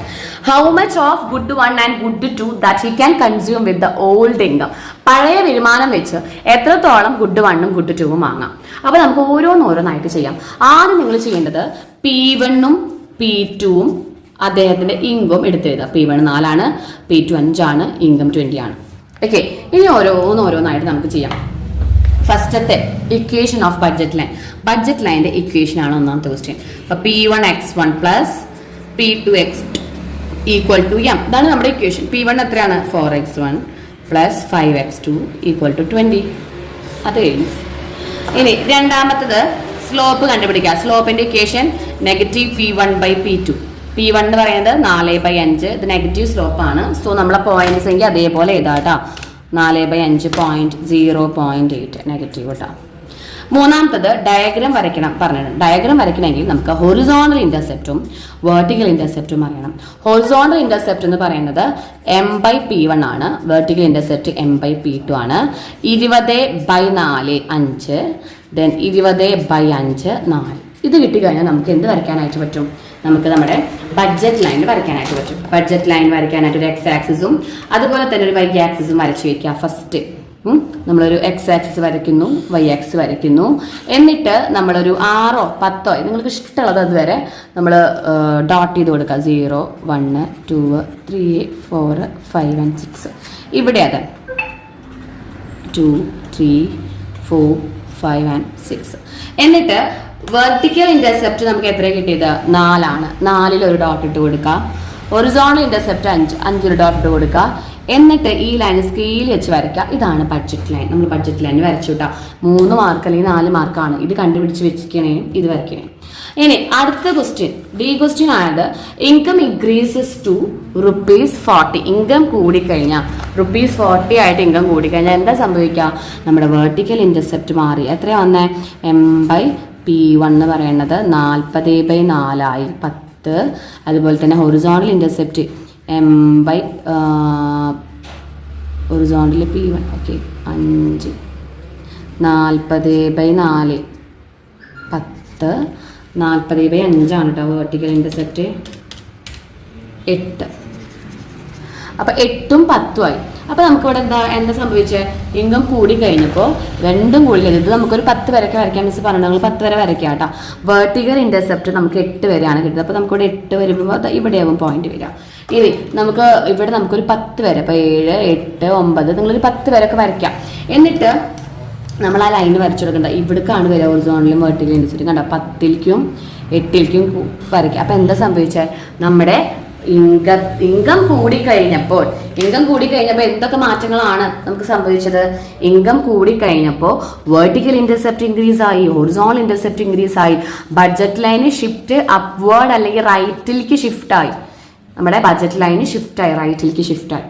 How much of good 1 and good 2 that he can consume with the old income? പഴയ വരുമാനം വെച്ച് എത്രത്തോളം good 1ഉം good 2ഉം വാങ്ങാം. അപ്പോൾ നമുക്ക് ഓരോന്നായിട്ട് ചെയ്യാം. ആദ്യം നിങ്ങൾ ചെയ്യേണ്ടത് P1ഉം P2ഉം അദ്ദേഹത്തിന്റെ income എടുത്തെഴുതുക. P1 4 P2 5 income 20 okay. ഇനി ഓരോന്നായിട്ട് നമുക്ക് ചെയ്യാം. ഫസ്റ്റത്തെ equation of budget line, budget ലൈനിന്റെ ഇക്വേഷൻ ആണ് ഒന്നാമത്തെ ക്വസ്റ്റ്യൻ. അപ്പൊ P1x1 plus P2x2 equal to m. ഇതാണ് നമ്മുടെ ഇക്വേഷൻ. P1 എത്രയാണ്? 4x1 plus 5x2 equal to 20. അത് കഴിഞ്ഞു. ഇനി രണ്ടാമത്തത് സ്ലോപ്പ് കണ്ടുപിടിക്കുക. സ്ലോപ്പിന്റെ ഇക്വേഷൻ നെഗറ്റീവ് P1/P2. P1 എന്ന് പറയുന്നത് 4/5. ഇത് നെഗറ്റീവ് സ്ലോപ്പ് ആണ്. സോ നമ്മളെ പോയിന്റ്സ് എങ്കിൽ അതേപോലെ എഴുതാട്ടോ. 4/5 0.8 നെഗറ്റീവ് കേട്ടോ. മൂന്നാമത്തത് ഡയഗ്രാം വരയ്ക്കണം പറഞ്ഞിട്ടുണ്ട്. ഡയഗ്രാം വരയ്ക്കണമെങ്കിൽ നമുക്ക് ഹൊറിസോണ്ടൽ ഇന്റർസെപ്റ്റും വെർട്ടിക്കൽ ഇന്റർസെപ്റ്റും അറിയണം. ഹൊറിസോണ്ടൽ ഇന്റർസെപ്റ്റ് എന്ന് പറയുന്നത് m/P1 ആണ്. വെർട്ടിക്കൽ ഇന്റർസെപ്റ്റ് m/P2 ആണ്. 20/4 5, ദെൻ 20/5 4. ഇത് കിട്ടിക്കഴിഞ്ഞാൽ നമുക്ക് എന്ത് വരയ്ക്കാനായിട്ട് പറ്റും? നമുക്ക് നമ്മുടെ ബഡ്ജറ്റ് ലൈൻ വരയ്ക്കാനായിട്ട് പറ്റും. ബഡ്ജറ്റ് ലൈൻ വരയ്ക്കാനായിട്ട് ഒരു എക്സ് ആക്സിസും അതുപോലെ തന്നെ ഒരു വൈ ആക്സിസും വരച്ച് വയ്ക്കുക. ഫസ്റ്റ് നമ്മളൊരു എക്സ് ആക്സിസ് വരയ്ക്കുന്നു, വൈ ആക്സിസ് വരയ്ക്കുന്നു. എന്നിട്ട് നമ്മളൊരു 6 or 10 നിങ്ങൾക്ക് ഇഷ്ടമുള്ളത് അതുവരെ നമ്മൾ ഡോട്ട് ചെയ്ത് കൊടുക്കുക. 0 1 2 3 4 5 and 6. ഇവിടെ അത് 2 3 4 5 and 6. എന്നിട്ട് വെർട്ടിക്കൽ ഇന്റർസെപ്റ്റ് നമുക്ക് എത്ര കിട്ടിയത്? 4 4 ഒരു ഡോട്ട് ഇട്ട് കൊടുക്കുക. ഹൊറിസോണ്ടൽ ഇന്റർസെപ്റ്റ് 5 ഒരു ഡോട്ട് ഇട്ട് കൊടുക്കുക. എന്നിട്ട് ഈ ലൈൻ സ്കെയിൽ വെച്ച് വരയ്ക്കുക. ഇതാണ് ബഡ്ജറ്റ് ലൈൻ. നമ്മൾ ബഡ്ജറ്റ് ലൈൻ വരച്ചു കിട്ടാം. 3 മാർക്ക് അല്ലെങ്കിൽ 4 മാർക്കാണ്. ഇത് കണ്ടുപിടിച്ച് വെച്ചിരിക്കണേ, ഇത് വരയ്ക്കണേ. ഇനി അടുത്ത ക്വസ്റ്റ്യൻ, ഡി ക്വസ്റ്റ്യൻ ആയത് ഇൻകം ഇൻക്രീസസ് ടു ₹40. ഇൻകം കൂടിക്കഴിഞ്ഞാൽ ₹40 ആയിട്ട് ഇൻകം കൂടിക്കഴിഞ്ഞാൽ എന്താ സംഭവിക്കുക? നമ്മുടെ വെർട്ടിക്കൽ ഇന്റർസെപ്റ്റ് മാറി. എത്രയാ വന്നേ? m/P1 എന്ന് പറയുന്നത് 40/4 10. അതുപോലെ തന്നെ horizontal intercept horizontal P1 okay 5 40/4 10 40/5 ആണ് കേട്ടോ. Vertical intercept 8. അപ്പൊ 8ഉം 10ഉം ആയി. അപ്പൊ നമുക്കിവിടെ എന്താ സംഭവിച്ചത്? ഇൻകം കൂടി കഴിഞ്ഞപ്പോൾ രണ്ടും കൂടി കഴിഞ്ഞത് നമുക്കൊരു 10 വരെയൊക്കെ വരയ്ക്കാൻ മിസ് പറഞ്ഞിട്ടുണ്ടെങ്കിൽ 10 വരെ വരയ്ക്കാം കേട്ടോ. വെർട്ടിക്കൽ ഇന്റർസെപ്റ്റ് നമുക്ക് 8 വരെയാണ് കിട്ടുന്നത്. അപ്പൊ നമുക്കിവിടെ 8 വരുമ്പോൾ ഇവിടെയാവും പോയിന്റ് വരിക. ഇനി നമുക്ക് ഇവിടെ നമുക്കൊരു 10 വരെ, അപ്പൊ 7 8 9 നിങ്ങളൊരു 10 വരെയൊക്കെ വരയ്ക്കാം. എന്നിട്ട് നമ്മൾ ആ ലൈന് വരച്ചു കൊടുക്കണ്ട. ഇവിടേക്കാണ് വരിക ഹൊറിസോണ്ടലും വെർട്ടിക്കൽ ഇന്റർസെപ്റ്റും. കണ്ടോ 10ലേക്കും 8ലേക്കും വരയ്ക്കാം. അപ്പൊ എന്താ സംഭവിച്ചാൽ നമ്മുടെ ഇൻകം കൂടിക്കഴിഞ്ഞപ്പോൾ എന്തൊക്കെ മാറ്റങ്ങളാണ് നമുക്ക് സംഭവിച്ചത്? ഇൻകം കൂടിക്കഴിഞ്ഞപ്പോൾ വെർട്ടിക്കൽ ഇന്റർസെപ്റ്റ് ഇൻക്രീസ് ആയി, ഹൊറിസോണ്ടൽ ഇന്റർസെപ്റ്റ് ഇൻക്രീസ് ആയി, ബഡ്ജറ്റ് ലൈന് ഷിഫ്റ്റ് അപ്വേർഡ് അല്ലെങ്കിൽ റൈറ്റിലേക്ക് ഷിഫ്റ്റ് ആയി. നമ്മുടെ ബഡ്ജറ്റ് ലൈന് ഷിഫ്റ്റ് ആയി, റൈറ്റിലേക്ക് ഷിഫ്റ്റ് ആയി.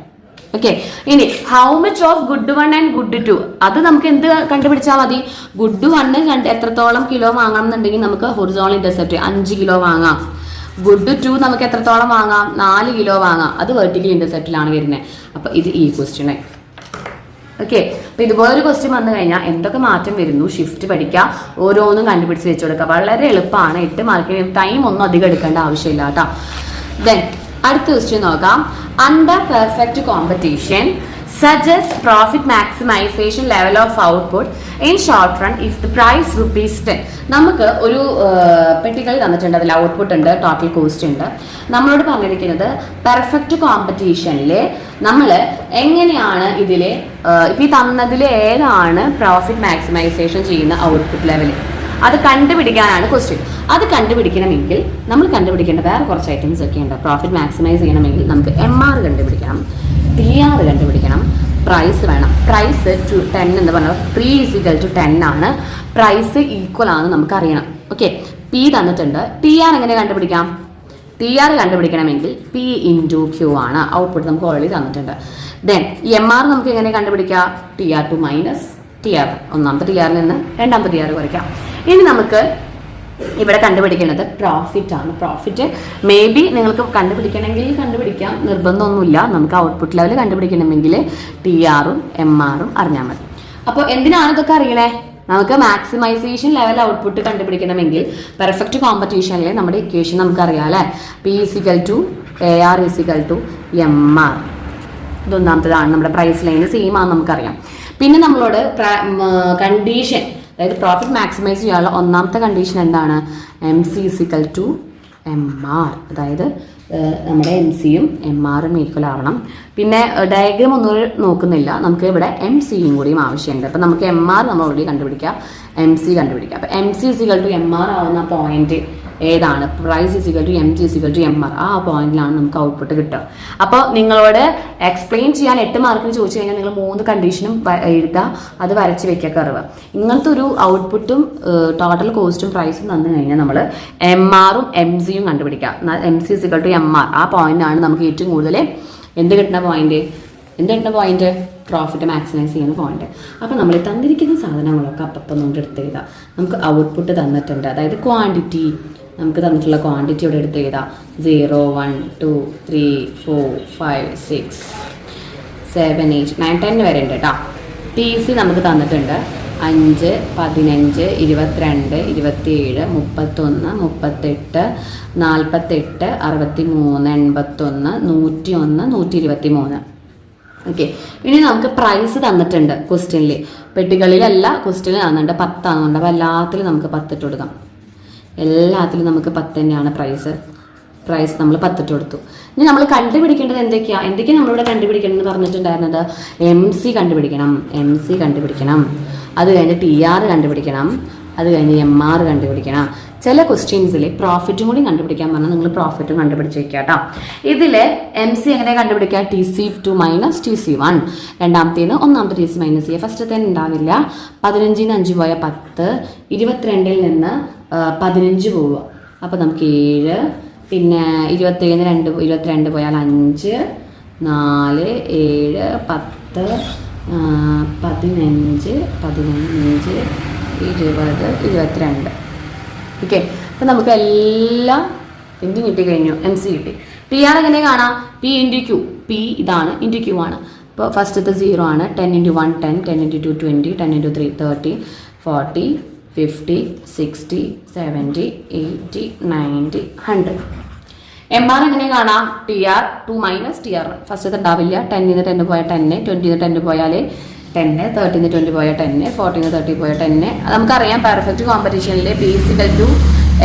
ഓക്കെ. ഇനി how much of good 1 and good 2? അത് നമുക്ക് എന്ത് കണ്ടുപിടിച്ചാൽ മതി? ഗുഡ് 1 എത്രത്തോളം കിലോ വാങ്ങണം എന്നുണ്ടെങ്കിൽ നമുക്ക് ഹൊറിസോണ്ടൽ ഇന്റർസെപ്റ്റ് 5 കിലോ വാങ്ങാം. ഗുഡ് 2 നമുക്ക് എത്രത്തോളം വാങ്ങാം? 4 കിലോ വാങ്ങാം. അത് വെർട്ടിക്കൽ ഇന്റർസെപ്റ്റിലാണ് വരുന്നത്. അപ്പൊ ഇത് ഈ ക്വസ്റ്റ്യൻ ആയി. ഓക്കെ. അപ്പൊ ഇതുപോലൊരു ക്വസ്റ്റ്യൻ വന്നു കഴിഞ്ഞാൽ എന്തൊക്കെ മാറ്റം വരുന്നു ഷിഫ്റ്റ് പഠിക്കുക, ഓരോന്നും കണ്ടുപിടിച്ച് വെച്ചു കൊടുക്കുക. വളരെ എളുപ്പമാണ്. 8 മാർക്കിന് ടൈം ഒന്നും അധികം എടുക്കേണ്ട ആവശ്യമില്ല കേട്ടോ. ദെൻ അടുത്ത ക്വസ്റ്റ്യൻ നോക്കാം. Under perfect competition suggest profit maximization level of output in short run if the price ₹10. നമുക്ക് ഒരു പെട്ടികൾ തന്നിട്ടുണ്ട്. അതിൽ ഔട്ട്പുട്ട് ഉണ്ട്, ടോട്ടൽ കോസ്റ്റ് ഉണ്ട്. നമ്മളോട് പറഞ്ഞിരിക്കുന്നത് പെർഫെക്റ്റ് കോമ്പറ്റീഷനിൽ നമ്മൾ എങ്ങനെയാണ് ഇതിൽ ഇപ്പം ഈ തന്നതിൽ ഏതാണ് പ്രോഫിറ്റ് മാക്സിമൈസേഷൻ ചെയ്യുന്ന ഔട്ട്പുട്ട് ലെവൽ, അത് കണ്ടുപിടിക്കാനാണ് ക്വസ്റ്റ്യൻ. അത് കണ്ടുപിടിക്കണമെങ്കിൽ നമ്മൾ കണ്ടുപിടിക്കേണ്ട വേറെ കുറച്ച് ഐറ്റംസ് ഒക്കെ ഉണ്ട്. പ്രോഫിറ്റ് മാക്സിമൈസ് ചെയ്യണമെങ്കിൽ നമുക്ക് MR കണ്ടുപിടിക്കണം, TR കണ്ടുപിടിക്കണം, പ്രൈസ് വേണം. പ്രൈസ് 10 എന്ന് പറഞ്ഞാൽ 3 = 10 ആണ്. പ്രൈസ് ഈക്വൽ ആണ് നമുക്കറിയണം. ഓക്കെ. P തന്നിട്ടുണ്ട്. TR എങ്ങനെ കണ്ടുപിടിക്കാം? TR കണ്ടുപിടിക്കണമെങ്കിൽ P × Q ആണ്. ഔട്ട്പുട്ട് നമുക്ക് ഓൾറെഡി തന്നിട്ടുണ്ട്. ദെൻ MR നമുക്ക് എങ്ങനെ കണ്ടുപിടിക്കാം? TR2 - TR. ഒന്നാമത്തെ TR നിന്ന് രണ്ടാമത്തെ TR കുറയ്ക്കാം. ഇനി നമുക്ക് ഇവിടെ കണ്ടുപിടിക്കുന്നത് പ്രോഫിറ്റ് ആണ്. പ്രോഫിറ്റ് മേ ബി നിങ്ങൾക്ക് കണ്ടുപിടിക്കണമെങ്കിൽ കണ്ടുപിടിക്കാം, നിർബന്ധമൊന്നുമില്ല. നമുക്ക് ഔട്ട്പുട്ട് ലെവൽ കണ്ടുപിടിക്കണമെങ്കിൽ TRഉം MRഉം അറിഞ്ഞാൽ മതി. അപ്പോൾ എന്തിനാണ് ഇതൊക്കെ അറിയണേ? നമുക്ക് മാക്സിമൈസേഷൻ ലെവൽ ഔട്ട്പുട്ട് കണ്ടുപിടിക്കണമെങ്കിൽ പെർഫെക്റ്റ് കോമ്പറ്റീഷനിലെ നമ്മുടെ ഇക്വേഷൻ നമുക്കറിയാം അല്ലേ? P = AR = MR. ഇതൊന്നാമത്തതാണ്. നമ്മുടെ പ്രൈസ് ലൈന് സെയിം ആണെന്ന് നമുക്കറിയാം. പിന്നെ നമ്മളോട് കണ്ടീഷൻ, അതായത് പ്രോഫിറ്റ് മാക്സിമൈസ് ചെയ്യാനുള്ള ഒന്നാമത്തെ കണ്ടീഷൻ എന്താണ്? MC = MR. അതായത് നമ്മുടെ MCയും MRഉം ഈക്വൽ ആവണം. പിന്നെ ഡയഗ്രാം ഒന്നും നോക്കുന്നില്ല, നമുക്ക് ഇവിടെ MCയും കൂടിയും ആവശ്യമുണ്ട്. അപ്പം നമുക്ക് MR നമ്മൾ ഓൾറെഡി കണ്ടുപിടിക്കാം, MC കണ്ടുപിടിക്കാം. അപ്പം MC = MR ആവുന്ന പോയിന്റ് ഏതാണ്? Price MC MR. ആ പോയിന്റിലാണ് നമുക്ക് ഔട്ട്പുട്ട് കിട്ടുക. അപ്പോൾ നിങ്ങളോട് എക്സ്പ്ലെയിൻ ചെയ്യാൻ 8 മാർക്കിന് ചോദിച്ചു കഴിഞ്ഞാൽ നിങ്ങൾ 3 കണ്ടീഷനും എഴുതുക, അത് വരച്ച് വെക്കുക കർവ്. ഇങ്ങനത്തെ ഒരു ഔട്ട്പുട്ടും ടോട്ടൽ കോസ്റ്റും പ്രൈസും തന്നു കഴിഞ്ഞാൽ നമ്മൾ MRഉം MCയും കണ്ടുപിടിക്കുക. MC = MR. ആ പോയിന്റാണ് നമുക്ക് ഏറ്റവും കൂടുതൽ എന്ത് കിട്ടുന്ന പോയിന്റ്? പ്രോഫിറ്റ് മാക്സിമൈസ് ചെയ്യുന്ന പോയിന്റ്. അപ്പോൾ നമ്മൾ തന്നിരിക്കുന്ന സാധനങ്ങളൊക്കെ അപ്പം നമുക്ക് എടുത്ത് എഴുതാം. നമുക്ക് ഔട്ട്പുട്ട് തന്നിട്ടുണ്ട്, അതായത് ക്വാണ്ടിറ്റി നമുക്ക് തന്നിട്ടുള്ള ക്വാണ്ടിറ്റി ഇവിടെ എടുത്ത് എഴുതാം. 0, 1, 2, 3, 4, 5, 6, 7, 8, 9, 10 വരെ ഉണ്ട് കേട്ടോ. TC നമുക്ക് തന്നിട്ടുണ്ട് 5, 15, 22, 27, 31, 38, 48, 63, 81, 101, 123. ഓക്കെ. ഇനി നമുക്ക് പ്രൈസ് തന്നിട്ടുണ്ട് ക്വസ്റ്റ്യനിൽ, പെട്ടികളിലല്ല ക്വസ്റ്റ്യനിൽ തന്നിട്ടുണ്ട് 10 ആണെന്നുണ്ട്. അപ്പോൾ എല്ലാത്തിലും നമുക്ക് 10 ഇട്ട് കൊടുക്കാം. എല്ലാത്തിലും നമുക്ക് 10 തന്നെയാണ് പ്രൈസ് നമ്മൾ 10 ഇട്ട് കൊടുത്തു. ഇനി നമ്മൾ കണ്ടുപിടിക്കേണ്ടത് എന്തൊക്കെയാണ് നമ്മളിവിടെ കണ്ടുപിടിക്കേണ്ടതെന്ന് പറഞ്ഞിട്ടുണ്ടായിരുന്നത്? MC കണ്ടുപിടിക്കണം, അത് കഴിഞ്ഞ് TR കണ്ടുപിടിക്കണം, അത് കഴിഞ്ഞ് MR കണ്ടുപിടിക്കണം. ചില ക്വസ്റ്റ്യൻസിൽ പ്രോഫിറ്റും കൂടി കണ്ടുപിടിക്കാൻ പറഞ്ഞാൽ നിങ്ങൾ പ്രോഫിറ്റും കണ്ടുപിടിച്ച് വെക്കുക കേട്ടോ. ഇതിൽ MC എങ്ങനെ കണ്ടുപിടിക്കുക? TC2 - TC1. രണ്ടാമത്തേത് ഒന്നാമത്തെ TC - A. ഫസ്റ്റത്തെ ഉണ്ടാവില്ല. 15-ന് 5 പോയാൽ 10, 22-ൽ നിന്ന് 15 പോവുക. അപ്പോൾ നമുക്ക് 7, പിന്നെ 27-ന് 22 പോയാൽ 5, 4, 7, 10, 15, 20, 22. ഓക്കെ. അപ്പം നമുക്ക് എല്ലാം എന്തും കിട്ടിക്കഴിഞ്ഞു. MC കിട്ടി. TR എങ്ങനെ കാണാം? P × Q. P ഇതാണ്, × Q ആണ്. ഇപ്പോൾ ഫസ്റ്റത്തെ 0 ആണ്. 10 × 1 10, 10 × 2 20, 10 × 3 30, 40, 50, 60, 70, 80, 90, 100. MR എങ്ങനെ കാണാം? TR 2 - TR. ഫസ്റ്റത്തെ ഉണ്ടാവില്ല. 10-ന് 10 പോയാൽ 10, 20-ന് 10 പോയാൽ 10, 30-ന് 20 പോയാൽ 10, 40-ന് 30 പോയാൽ 10. നമുക്കറിയാം പെർഫെക്റ്റ് കോമ്പറ്റീഷനിൽ P =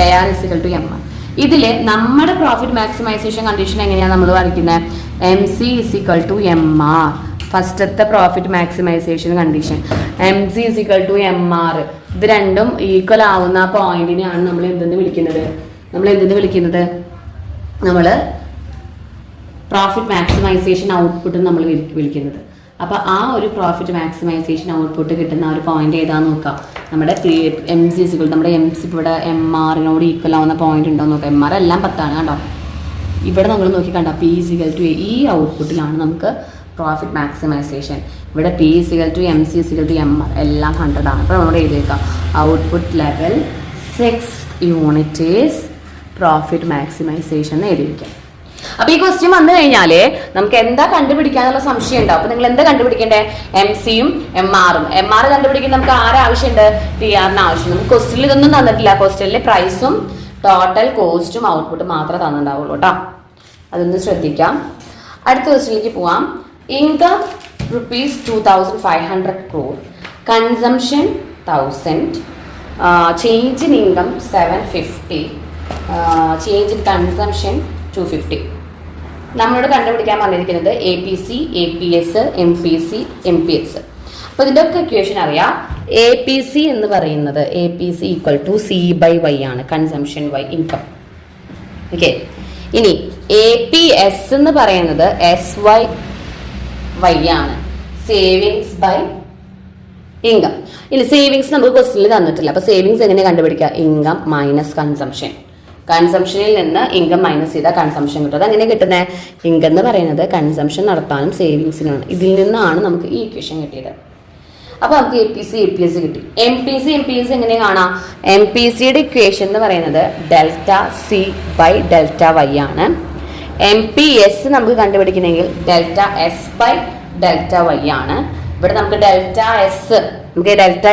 AR = MR. ഇതിൽ നമ്മുടെ പ്രോഫിറ്റ് മാക്സിമൈസേഷൻ കണ്ടീഷൻ എങ്ങനെയാണ് നമ്മൾ വരയ്ക്കുന്നത്? MC = MR. ഫസ്റ്റത്തെ profit maximisation condition MC = MR. ഇത് രണ്ടും ഈക്വൽ ആവുന്ന പോയിന്റിനെയാണ് നമ്മൾ എന്തെന്ന് വിളിക്കുന്നത്? നമ്മൾ പ്രോഫിറ്റ് മാക്സിമൈസേഷൻ ഔട്ട്പുട്ട് നമ്മൾ വിളിക്കുന്നത്. അപ്പോൾ ആ ഒരു പ്രോഫിറ്റ് മാക്സിമൈസേഷൻ ഔട്ട്പുട്ട് കിട്ടുന്ന ഒരു പോയിന്റ് ഏതാന്ന് നോക്കാം. നമ്മുടെ MC ഇവിടെ MRനോട് ഈക്വൽ ആവുന്ന പോയിന്റ് ഉണ്ടോ നോക്കാം. MR എല്ലാം 10 ആണ് കേട്ടോ. ഇവിടെ നമ്മൾ നോക്കി കണ്ട P = A. ഈ ഔട്ട്പുട്ടിലാണ് നമുക്ക് പ്രോഫിറ്റ് മാക്സിമൈസേഷൻ. ഇവിടെ P = MC = MR എല്ലാം 100 ആണ്. അപ്പോൾ നമ്മൾ എഴുതിയേക്കാം output level 6 unit is profit maximisation എന്ന് എഴുതിയിരിക്കാം. അപ്പോൾ ഈ ക്വസ്റ്റ്യൻ വന്നു കഴിഞ്ഞാൽ നമുക്ക് എന്താ കണ്ടുപിടിക്കാനുള്ള സംശയം ഉണ്ടാവും. അപ്പോൾ നിങ്ങൾ എന്താ കണ്ടുപിടിക്കേണ്ടേ? MCയും MRഉം. MR കണ്ടുപിടിക്കാൻ നമുക്ക് ആവശ്യമുണ്ട്? TRന് ആവശ്യം. നമുക്ക് ക്വസ്റ്റ്യനിൽ ഇതൊന്നും തന്നിട്ടില്ല. ക്വസ്റ്റ്യനിൽ പ്രൈസും ടോട്ടൽ കോസ്റ്റും ഔട്ട്പുട്ട് മാത്രമേ തന്നിട്ടുണ്ടാവുള്ളൂ കേട്ടോ. അതൊന്ന് ശ്രദ്ധിക്കാം. അടുത്ത ക്വസ്റ്റ്യനിലേക്ക് പോവാം. Income ₹2,500 crore, consumption 1000, change in income 750, change in consumption 250. നമ്മളോട് കണ്ടുപിടിക്കാൻ പറഞ്ഞിരിക്കുന്നത് APC, APS, MPC, MPS. അപ്പോൾ ഇതിൻ്റെ ഒക്കെ ഇക്വേഷൻ അറിയാം. APC എന്ന് പറയുന്നത് APC = C/Y ആണ്, കൺസംഷൻ ബൈ ഇൻകം. ഓക്കെ. ഇനി APS എന്ന് പറയുന്നത് SY ആണ്, സേവിങ്സ് ബൈ ഇൻകം. ഇനി സേവിങ്സ് നമുക്ക് ക്വസ്റ്റ്യനിൽ തന്നിട്ടില്ല. അപ്പോൾ സേവിങ്സ് എങ്ങനെ കണ്ടുപിടിക്കുക? Income minus consumption. കൺസംഷനിൽ നിന്ന് ഇൻകം മൈനസ് ചെയ്താൽ കൺസംഷൻ കിട്ടും. അതെങ്ങനെ കിട്ടുന്നത്? ഇൻകം എന്ന് പറയുന്നത് കൺസംഷൻ നടത്താനും സേവിങ്സിനുമാണ്. ഇതിൽ നിന്നാണ് നമുക്ക് ഈ ഇക്വേഷൻ കിട്ടിയത്. അപ്പൊ നമുക്ക് APC കിട്ടി. MPC എങ്ങനെ കാണാം? MPCയുടെ ഇക്വേഷൻ എന്ന് പറയുന്നത് delta C by delta Y ആണ്. MPS നമുക്ക് കണ്ടുപിടിക്കണമെങ്കിൽ delta S by delta Y ആണ്. ഇവിടെ നമുക്ക് ഡെൽറ്റ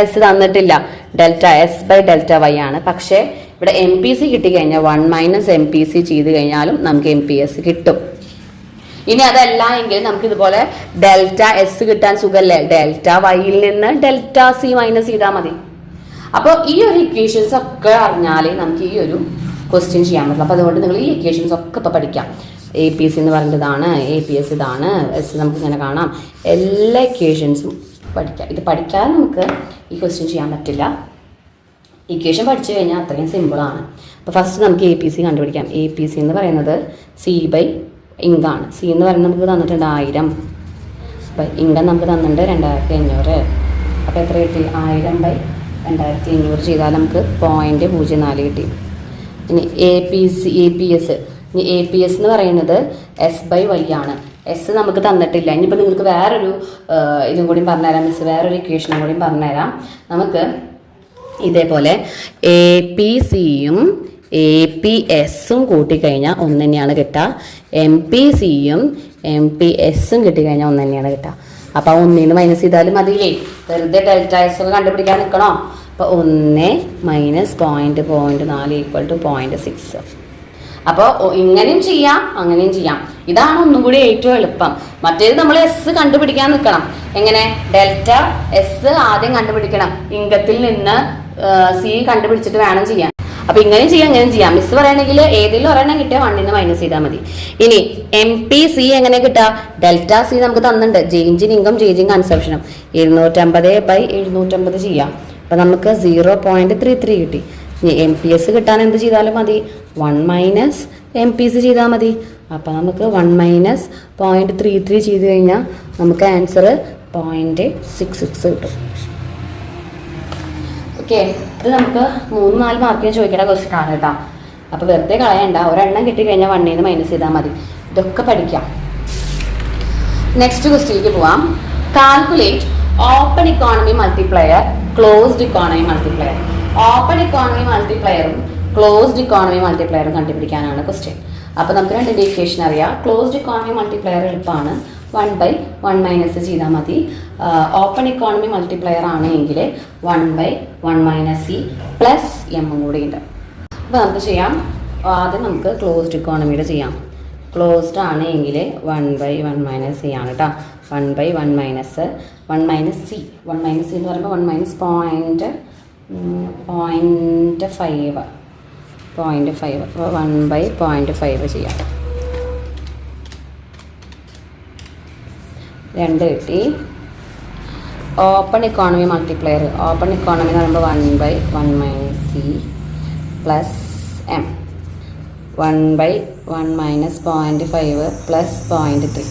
എസ് തന്നിട്ടില്ല, delta S by delta Y ആണ്. പക്ഷേ ഇവിടെ MPC കിട്ടിക്കഴിഞ്ഞാൽ 1 - MPC ചെയ്ത് കഴിഞ്ഞാലും നമുക്ക് MPS കിട്ടും. ഇനി അതല്ല എങ്കിൽ നമുക്ക് ഇതുപോലെ ഡെൽറ്റ എസ് കിട്ടാൻ സുഖല്ലേ, ഡെൽറ്റ വൈയിൽ നിന്ന് ഡെൽറ്റ സി മൈനസ് ചെയ്താൽ മതി. അപ്പോൾ ഈ ഒരു ഇക്വേഷൻസ് ഒക്കെ അറിഞ്ഞാലേ നമുക്ക് ഈ ഒരു ക്വസ്റ്റ്യൻ ചെയ്യാൻ പറ്റുള്ളൂ. അപ്പോൾ അതുകൊണ്ട് നിങ്ങൾ ഈ ഇക്വേഷൻസ് ഒക്കെ ഇപ്പോൾ പഠിക്കാം. APC എന്ന് പറയുന്നതാണ്, APS ഇതാണ്, എസ് നമുക്ക് ഇങ്ങനെ കാണാം. എല്ലാ ഇക്വേഷൻസും പഠിക്കാം. ഇത് പഠിക്കാതെ നമുക്ക് ഈ ക്വസ്റ്റ്യൻ ചെയ്യാൻ പറ്റില്ല. ഇക്വേഷൻ പഠിച്ചു കഴിഞ്ഞാൽ അത്രയും സിമ്പിളാണ്. അപ്പോൾ ഫസ്റ്റ് നമുക്ക് APC കണ്ടുപിടിക്കാം. APC എന്ന് പറയുന്നത് സി ബൈ ഇങ്കാണ്. സി എന്ന് പറയുന്നത് നമുക്ക് തന്നിട്ടുണ്ട് 1000 ബൈ ഇങ്കം നമുക്ക് തന്നിട്ടുണ്ട് 2500. അപ്പോൾ എത്ര കിട്ടി? 1000 ബൈ 2500 ചെയ്താൽ നമുക്ക് 0.04 കിട്ടി. ഇനി APS എന്ന് പറയുന്നത് എസ് ബൈ വൈ ആണ്. എസ് നമുക്ക് തന്നിട്ടില്ല. ഇനിയിപ്പോൾ നിങ്ങൾക്ക് വേറൊരു ഇതും കൂടി പറഞ്ഞുതരാം, മിസ് വേറൊരു ഇക്വേഷനും കൂടി പറഞ്ഞുതരാം. നമുക്ക് ഇതേപോലെ APCയും APSും കൂട്ടിക്കഴിഞ്ഞാൽ ഒന്ന് തന്നെയാണ് കിട്ടുക. MPCയും MPSും കിട്ടിക്കഴിഞ്ഞാൽ ഒന്ന് തന്നെയാണ് കിട്ടുക. അപ്പോൾ 1 മൈനസ് ചെയ്താലും മതിയില്ലേ, വെറുതെ ഡെൽറ്റ എസ് ഒക്കെ കണ്ടുപിടിക്കാൻ നിൽക്കണോ? അപ്പോൾ 1 മൈനസ് 0.04 ഈക്വൽ ടു 0.6. അപ്പോൾ ഇങ്ങനെയും ചെയ്യാം, അങ്ങനെയും ചെയ്യാം. ഇതാണ് ഒന്നും കൂടി ഏറ്റവും എളുപ്പം. മറ്റേത് നമ്മൾ എസ് കണ്ടുപിടിക്കാൻ നിൽക്കണം. എങ്ങനെ? ഡെൽറ്റ എസ് ആദ്യം കണ്ടുപിടിക്കണം, ഇംഗത്തിൽ നിന്ന് സി കണ്ടുപിടിച്ചിട്ട് വേണം ചെയ്യാൻ. അപ്പൊ ഇങ്ങനെയും ചെയ്യാം, അങ്ങനെയും ചെയ്യാം. മിസ് പറയണമെങ്കിൽ ഏതെങ്കിലും ഒരെണ്ണം കിട്ടിയാൽ 1 മൈനസ് ചെയ്താൽ മതി. ഇനി MPC എങ്ങനെ കിട്ടുക? ഡെൽറ്റ സി നമുക്ക് തന്നിട്ടുണ്ട്, change in income change in കൺസപ്ഷനും. 250 ബൈ 750 ചെയ്യാം. അപ്പൊ നമുക്ക് 0.33 കിട്ടി. ഇനി MPS കിട്ടാൻ എന്ത് ചെയ്താലും മതി? 1 മൈനസ് MPC ചെയ്താൽ മതി. അപ്പം നമുക്ക് 1 മൈനസ് 0.33 ചെയ്ത് കഴിഞ്ഞാൽ നമുക്ക് ആൻസർ 0.66 കിട്ടും. ഓക്കെ, ഇത് നമുക്ക് 3-4 മാർക്കിന് ചോദിക്കേണ്ട ക്വസ്റ്റ്യൻ ആണ് കേട്ടോ. അപ്പോൾ വെറുതെ കളയണ്ട, ഒരെണ്ണം കിട്ടിക്കഴിഞ്ഞാൽ 1 മൈനസ് ചെയ്താൽ മതി. ഇതൊക്കെ പഠിക്കാം. നെക്സ്റ്റ് ക്വസ്റ്റ്യനിലേക്ക് പോവാം. Calculate open economy multiplier, closed economy multiplier. Open economy മൾട്ടിപ്ലയറും ക്ലോസ്ഡ് ഇക്കോണമി മൾട്ടിപ്ലയറും കണ്ടുപിടിക്കാനാണ് ക്വസ്റ്റ്യൻ. അപ്പോൾ നമുക്ക് രണ്ടിൻ്റെ ഇക്വേഷൻ അറിയാം. ക്ലോസ്ഡ് ഇക്കോണമി മൾട്ടിപ്ലയർ എളുപ്പമാണ്, 1/1 മൈനസ് ചെയ്താൽ മതി. ഓപ്പൺ ഇക്കോണമി മൾട്ടിപ്ലയർ ആണെങ്കിൽ 1/1 മൈനസ് സി പ്ലസ് എമ്മും കൂടി ഉണ്ട്. അപ്പോൾ നമുക്ക് ചെയ്യാം. ആദ്യം നമുക്ക് ക്ലോസ്ഡ് ഇക്കോണമിയുടെ ചെയ്യാം. ക്ലോസ്ഡ് ആണ് എങ്കിൽ 1/1 മൈനസ് സി ആണ് കേട്ടോ. 1/1 മൈനസ് 1 മൈനസ് സി എന്ന് പറയുമ്പോൾ 1 മൈനസ് 0.5 1/0.5 ചെയ്യാം. 2 കിട്ടി. Open economy multiplier, open economy എന്ന് പറയുമ്പോൾ 1/1 minus C plus M. 1/1 minus 0.5 plus 0.3.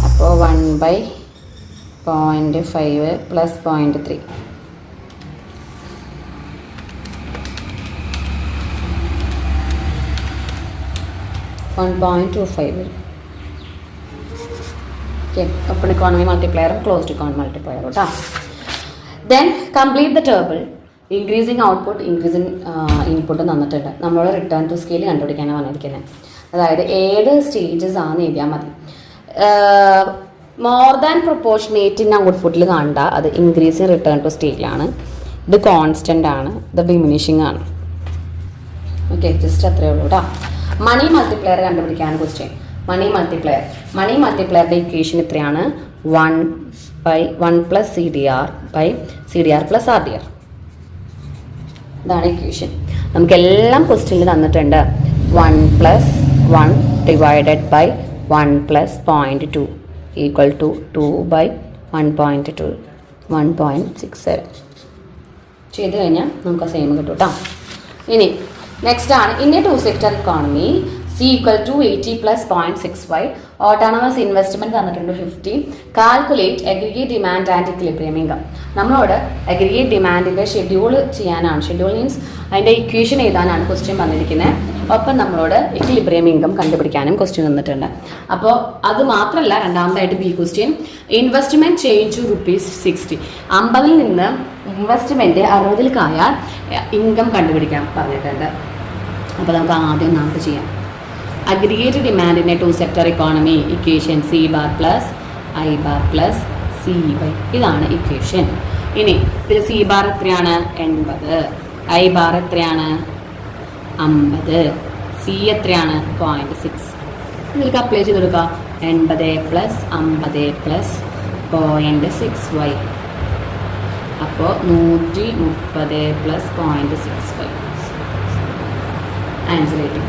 അപ്പോൾ 1/0.5 പ്ലസ് 0.3. 1.25 വരും. ഓക്കെ, ഓപ്പൺ ഇക്കോണമി മൾട്ടിപ്ലയറും ക്ലോസ്ഡ് ഇക്കോണമി മൾട്ടിപ്ലയറും കേട്ടോ. Then complete the table. Increasing output, increasing input തന്നിട്ടുണ്ട്. നമ്മളോട് റിട്ടേൺ ടു സ്കെയിൽ കണ്ടുപിടിക്കാനാണ് പറഞ്ഞിരിക്കുന്നത്. അതായത് ഏത് സ്റ്റേജസ് ആണെന്ന് എഴുതിയാൽ മതി. മോർ ദാൻ പ്രൊപ്പോർഷനേറ്റ് ഔട്ട്പുട്ടിൽ കാണണ്ട, അത് ഇൻക്രീസിങ് റിട്ടേൺ ടു സ്കെയിലാണ്. ഇത് കോൺസ്റ്റൻ്റ് ആണ്, ഇത് ഡിമിനിഷിങ് ആണ്. ഓക്കെ, ജസ്റ്റ് അത്രയേ ഉള്ളൂ കേട്ടോ. മണി മൾട്ടിപ്ലയർ കണ്ടുപിടിക്കാനാണ് ക്വസ്റ്റ്യൻ. മണി മൾട്ടിപ്ലയറുടെ ഇക്വേഷൻ ഇത്രയാണ്, 1/1 plus CDR by CDR plus RDR. ഇതാണ് ഇക്വേഷൻ. നമുക്കെല്ലാം ക്വസ്റ്റ്യനിൽ തന്നിട്ടുണ്ട്. 1 plus 1 divided by 1 plus 0.2 equal to 2/1.2 1.67 ചെയ്ത് കഴിഞ്ഞാൽ നമുക്ക് സെയിം കിട്ടും കേട്ടോ. ഇനി നെക്സ്റ്റ് ആണ് in a 2 sector economy C equal to 80 plus 0.65. Autonomous investment തന്നിട്ടുണ്ട് 50. Calculate aggregate demand and equilibrium income. നമ്മളോട് അഗ്രിഗേറ്റ് ഡിമാൻഡിന്റെ ഷെഡ്യൂൾ ചെയ്യാനാണ്. ഷെഡ്യൂൾ മീൻസ് അതിന്റെ ഇക്വേഷൻ എഴുതാനാണ് ക്വസ്റ്റ്യൻ വന്നിരിക്കുന്നത്. ഒപ്പം നമ്മളോട് ഇക്വിലിബ്രിയം ഇൻകം കണ്ടുപിടിക്കാനും ക്വസ്റ്റ്യൻ തന്നിട്ടുണ്ട്. അപ്പോൾ അത് മാത്രമല്ല, രണ്ടാമതായിട്ട് B question, investment change to ₹60. 50-ൽ നിന്ന് ഇൻവെസ്റ്റ്മെന്റ് 60-ലേക്കായാൽ ഇൻകം കണ്ടുപിടിക്കാൻ പറഞ്ഞിട്ടുണ്ട്. അപ്പോൾ നമുക്ക് ആദ്യം നമുക്ക് ചെയ്യാം. അഗ്രിഗേറ്റ് ഡിമാൻഡിൻ്റെ 2 sector economy equation C bar plus I bar plus CY. ഇതാണ് ഇക്വേഷൻ. ഇനി ഇതിൽ C ബാർ എത്രയാണ്? 80. I ബാർ എത്രയാണ്? 50. C എത്രയാണ്? 0.6. ഇതിലേക്ക് അപ്ലൈ ചെയ്ത് കൊടുക്കുക. 80 പ്ലസ് 50 പ്ലസ് 0.6y. അപ്പോൾ 130 പ്ലസ് 0.65 ആൻസർ കിട്ടും.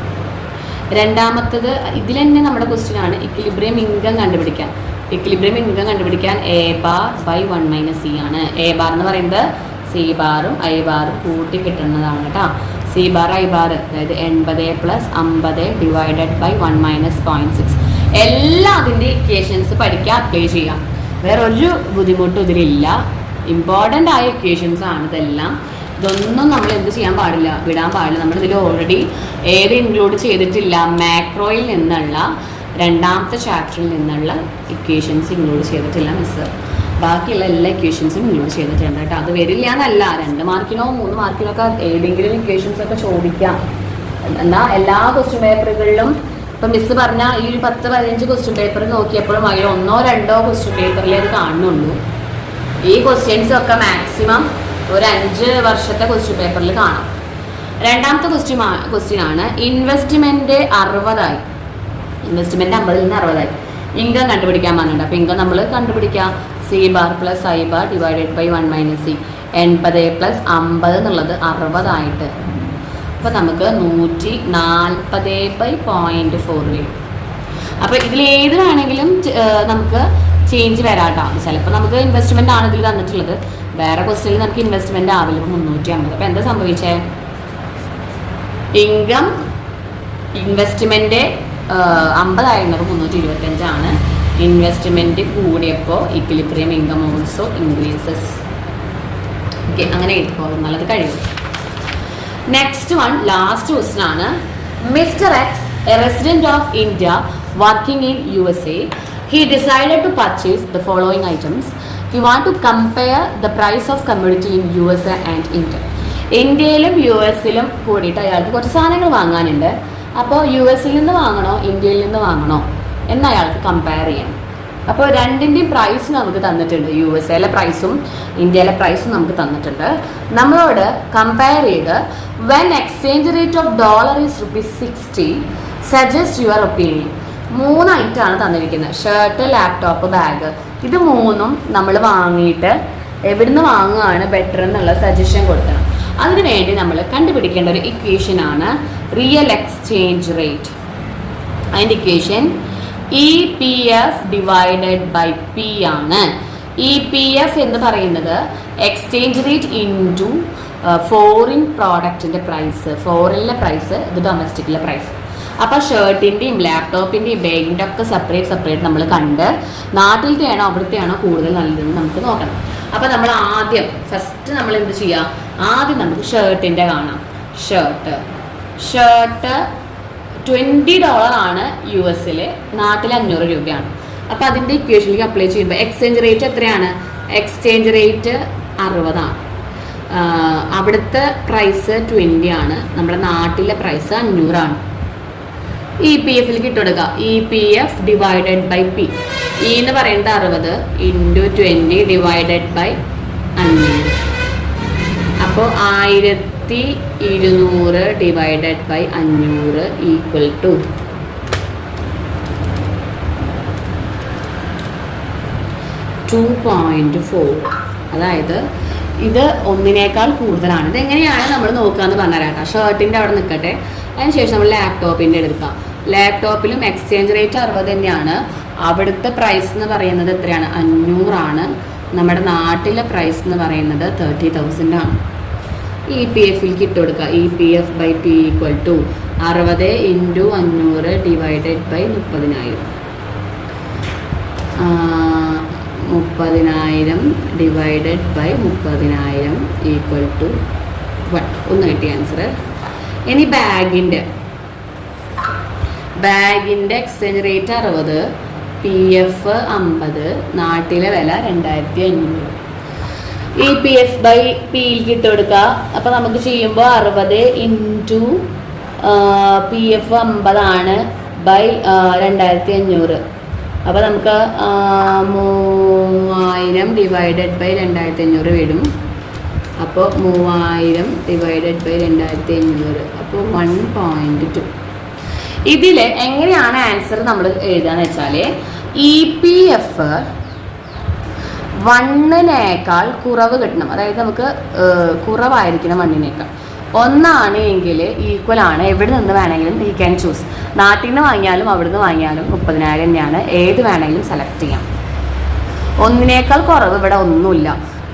രണ്ടാമത്തത് ഇതിൽ തന്നെ നമ്മുടെ ക്വസ്റ്റ്യൻ ആണ്, ഇക്വിലിബ്രിയം ഇൻകം കണ്ടുപിടിക്കാൻ. ഇക്വിലിബ്രിയം ഇൻകം കണ്ടുപിടിക്കാൻ A ബാർ ബൈ 1 - C ആണ്. A ബാർ എന്ന് പറയുന്നത് C ബാറും I ബാറും കൂട്ടി കിട്ടുന്നതാണ് കേട്ടോ. C ബാർ I ബാർ അതായത് 80 പ്ലസ് 50 ഡിവൈഡഡ് ബൈ 1 - 0.6. എല്ലാ അതിൻ്റെ ഇക്വേഷൻസ് പഠിക്കുക, അപ്ലൈ ചെയ്യാം. വേറെ ഒരു ബുദ്ധിമുട്ടും ഇതിലില്ല. ഇമ്പോർട്ടൻ്റ് ആയ ഇക്വേഷൻസ് ആണ് ഇതെല്ലാം. ഇതൊന്നും നമ്മൾ എന്ത് ചെയ്യാൻ പാടില്ല, വിടാൻ പാടില്ല. നമ്മളിതിൽ ഓൾറെഡി ഏത് ഇൻക്ലൂഡ് ചെയ്തിട്ടില്ല, മാക്രോയിൽ നിന്നുള്ള രണ്ടാമത്തെ ചാപ്റ്ററിൽ നിന്നുള്ള ഇക്വേഷൻസ് ഇൻക്ലൂഡ് ചെയ്തിട്ടില്ല മിസ്സ്. ബാക്കിയുള്ള എല്ലാ ഇക്വേഷൻസും ഇൻക്ലൂഡ് ചെയ്തിട്ടുണ്ട് കേട്ടോ. അത് വരില്ല എന്നല്ല, 2 മാർക്കിനോ 3 മാർക്കിനോ ഒക്കെ ഏതെങ്കിലും ഇക്വേഷൻസ് ഒക്കെ ചോദിക്കാം. എന്നാൽ എല്ലാ ക്വസ്റ്റ്യൻ പേപ്പറുകളിലും ഇപ്പം മിസ്സ് പറഞ്ഞ ഈ ഒരു 10-15 ക്വസ്റ്റ്യൻ പേപ്പർ നോക്കിയപ്പോഴും അതിൽ 1-2 ക്വസ്റ്റ്യൻ പേപ്പറിലേ അത് കാണുന്നുള്ളൂ. ഈ ക്വസ്റ്റ്യൻസ് ഒക്കെ മാക്സിമം ഒരു 5 വർഷത്തെ ക്വസ്റ്റ്യൻ പേപ്പറിൽ കാണാം. രണ്ടാമത്തെ ക്വസ്റ്റ്യൻ ആണ്, ഇൻവെസ്റ്റ്മെന്റ് 60ആയി. ഇൻവെസ്റ്റ്മെന്റ് 50-ൽ നിന്ന് 60ആയി. ഇൻകം കണ്ടുപിടിക്കാൻ പറഞ്ഞിട്ടുണ്ട്. അപ്പോൾ ഇൻകം നമ്മൾ കണ്ടുപിടിക്കാം. C bar plus I bar divided by 1 - C. 80 plus 50 എന്നുള്ളത് 60 ആയിട്ട്. അപ്പോൾ നമുക്ക് 140 ബൈ 0.4 വരും. അപ്പോൾ ഇതിൽ ഏത് വേണമെങ്കിലും നമുക്ക് ചേഞ്ച് വരാട്ടോ. ചിലപ്പോൾ നമുക്ക് ഇൻവെസ്റ്റ്മെന്റ് ആണ് ഇതിൽ തന്നിട്ടുള്ളത്, വേറെ ക്വസ്റ്റ്യനിൽ നമുക്ക് ഇൻവെസ്റ്റ്മെന്റ് ആവില്ല. 350. അപ്പോൾ എന്താ സംഭവിച്ചേ? ഇൻകം ഇൻവെസ്റ്റ്മെന്റ് 50 ആയിരുന്നത് 325 ഇൻവെസ്റ്റ്മെന്റ് കൂടിയപ്പോൾ equilibrium income also increases. Okay, അങ്ങനെ എഴുതിക്കോളും, നല്ലത് കഴിയും. നെക്സ്റ്റ് വൺ, ലാസ്റ്റ് ക്വസ്റ്റ്യൻ ആണ്. Mister X, a resident of India working in USA, he decided to purchase the following items. He want to compare the price of commodity in USA and India. ഇന്ത്യയിലും US-ലും കൂടിയിട്ട് അയാൾക്ക് കുറച്ച് സാധനങ്ങൾ വാങ്ങാനുണ്ട്. അപ്പോൾ US-ൽ നിന്ന് വാങ്ങണോ ഇന്ത്യയിൽ നിന്ന് വാങ്ങണോ എന്ന് അയാൾക്ക് കമ്പയർ ചെയ്യണം. അപ്പോൾ രണ്ടിൻ്റെയും പ്രൈസ് നമുക്ക് തന്നിട്ടുണ്ട്. USA-ലെ പ്രൈസും ഇന്ത്യയിലെ പ്രൈസും നമുക്ക് തന്നിട്ടുണ്ട്. നമ്മളോട് കമ്പയർ ചെയ്ത് when exchange rate of dollar is ₹60, suggest your opinion. 3 ഐറ്റമാണ് തന്നിരിക്കുന്നത്. Shirt, laptop, bag. ഇത് 3ഉം നമ്മൾ വാങ്ങിയിട്ട് എവിടുന്ന് വാങ്ങുകയാണ് ബെറ്റർ എന്നുള്ള സജഷൻ കൊടുക്കണം. അതിനു വേണ്ടി നമ്മൾ കണ്ടുപിടിക്കേണ്ട ഒരു ഇക്വേഷനാണ് റിയൽ എക്സ്ചേഞ്ച് റേറ്റ്. അതിൻ്റെ equation EPF divided by P ആണ്. EPF എന്ന് പറയുന്നത് എക്സ്ചേഞ്ച് റേറ്റ് ഇൻറ്റു ഫോറിൻ പ്രോഡക്റ്റിൻ്റെ പ്രൈസ്. ഫോറിനിലെ പ്രൈസ്, ഇത് ഡൊമസ്റ്റിക്കിലെ പ്രൈസ്. അപ്പോൾ ഷർട്ടിൻ്റെയും ലാപ്ടോപ്പിൻ്റെയും ബാഗിൻ്റെ ഒക്കെ സെപ്പറേറ്റ് നമ്മൾ കണ്ട് നാട്ടിലത്തെയാണോ അവിടുത്തെയാണോ കൂടുതൽ നല്ലതെന്ന് നമുക്ക് നോക്കണം. അപ്പോൾ നമ്മൾ ഫസ്റ്റ് നമ്മൾ എന്ത് ചെയ്യുക? ആദ്യം നമുക്ക് ഷർട്ടിൻ്റെ കാണാം. ഷർട്ട് $20 ആണ് US-ൽ, നാട്ടിൽ 500 രൂപയാണ്. അപ്പോൾ അതിൻ്റെ ഇക്വേഷനിലേക്ക് അപ്ലൈ ചെയ്യുമ്പോൾ എക്സ്ചേഞ്ച് റേറ്റ് എത്രയാണ്? എക്സ്ചേഞ്ച് റേറ്റ് 60 ആണ്. അവിടുത്തെ പ്രൈസ് 20 ആണ്. നമ്മുടെ നാട്ടിലെ പ്രൈസ് 500 ആണ്. EPF-ലേക്ക് ഇട്ട് കൊടുക്കുക. EPF divided by P. E എന്ന് പറയുന്നത് 60 ഇൻറ്റു 20 ഡിവൈഡഡ് ബൈ 500. അപ്പോൾ 1200 ഡിവൈഡഡ് ബൈ 500 ഈക്വൽ ടു 2.4. അതായത് ഇത് 1-നേക്കാൾ കൂടുതലാണ്. ഇതെങ്ങനെയാണ് നമ്മൾ നോക്കുകയെന്ന് പറഞ്ഞുതരാം. ഷർട്ടിൻ്റെ അവിടെ നിൽക്കട്ടെ. അതിനുശേഷം നമ്മൾ ലാപ്ടോപ്പിൻ്റെ എടുക്കാം. ലാപ്ടോപ്പിലും എക്സ്ചേഞ്ച് റേറ്റ് 60 തന്നെയാണ്. അവിടുത്തെ പ്രൈസ് എന്ന് പറയുന്നത് എത്രയാണ്? 500 ആണ്. നമ്മുടെ നാട്ടിലെ പ്രൈസ് എന്ന് പറയുന്നത് 30,000 ആണ്. EPF-ലേക്ക് ഇട്ട് കൊടുക്കുക. EPF by P equal to 60 into 500 divided by 30,000. 30,000 divided by 30,000 equal to 1. ഒന്ന് കിട്ടിയ ആൻസർ. ഇനി ബാഗിൻ്റെ ബാഗിൻ്റെ എക്സ്ചേഞ്ച് റേറ്റ് 60, PF 50, നാട്ടിലെ വില 2500. ഈ PF ബൈ PLക്ക് ഇട്ട് കൊടുക്കുക. അപ്പോൾ നമുക്ക് ചെയ്യുമ്പോൾ 60 ഇൻറ്റു PF 50 ആണ് ബൈ 2500. അപ്പോൾ നമുക്ക് 3000 ഡിവൈഡഡ് ബൈ 2500 വരും. അപ്പോൾ 3000 ഡിവൈഡഡ് ബൈ 2500, അപ്പോൾ 1.2. ഇതിൽ എങ്ങനെയാണ് ആൻസർ നമ്മൾ എഴുതാന്ന് വെച്ചാൽ EPF 1നേക്കാൾ കുറവ് കിട്ടണം. അതായത് നമുക്ക് കുറവായിരിക്കണം 1നേക്കാൾ. 1 എങ്കിൽ ഈക്വൽ ആണ്. എവിടെ നിന്ന് വേണമെങ്കിലും യു ക്യാൻ ചൂസ്. നാട്ടിൽ നിന്ന് വാങ്ങിയാലും അവിടെ നിന്ന് വാങ്ങിയാലും 30,000 തന്നെയാണ്. ഏത് വേണമെങ്കിലും സെലക്ട് ചെയ്യാം. 1നേക്കാൾ കുറവ് ഇവിടെ ഒന്നുമില്ല.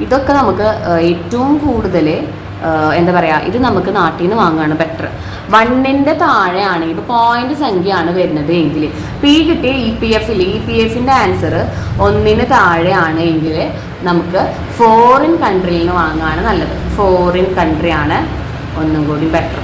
ഇതൊക്കെ നമുക്ക് ഏറ്റവും കൂടുതൽ എന്താ പറയുക, ഇത് നമുക്ക് നാട്ടിൽ നിന്ന് വാങ്ങുകയാണ് ബെറ്റർ. 1ൻ്റെ താഴെയാണെങ്കിൽ ഇപ്പോൾ പോയിന്റ് സംഖ്യയാണ് വരുന്നത് എങ്കിൽ ഈ കിട്ടിയ EPFൻ്റെ ആൻസർ 1ന് താഴെയാണ് എങ്കിൽ നമുക്ക് ഫോറിൻ കൺട്രിയിൽ നിന്ന് വാങ്ങുകയാണ് നല്ലത്. ഫോറിൻ കൺട്രിയാണ് ഒന്നും കൂടി ബെറ്റർ.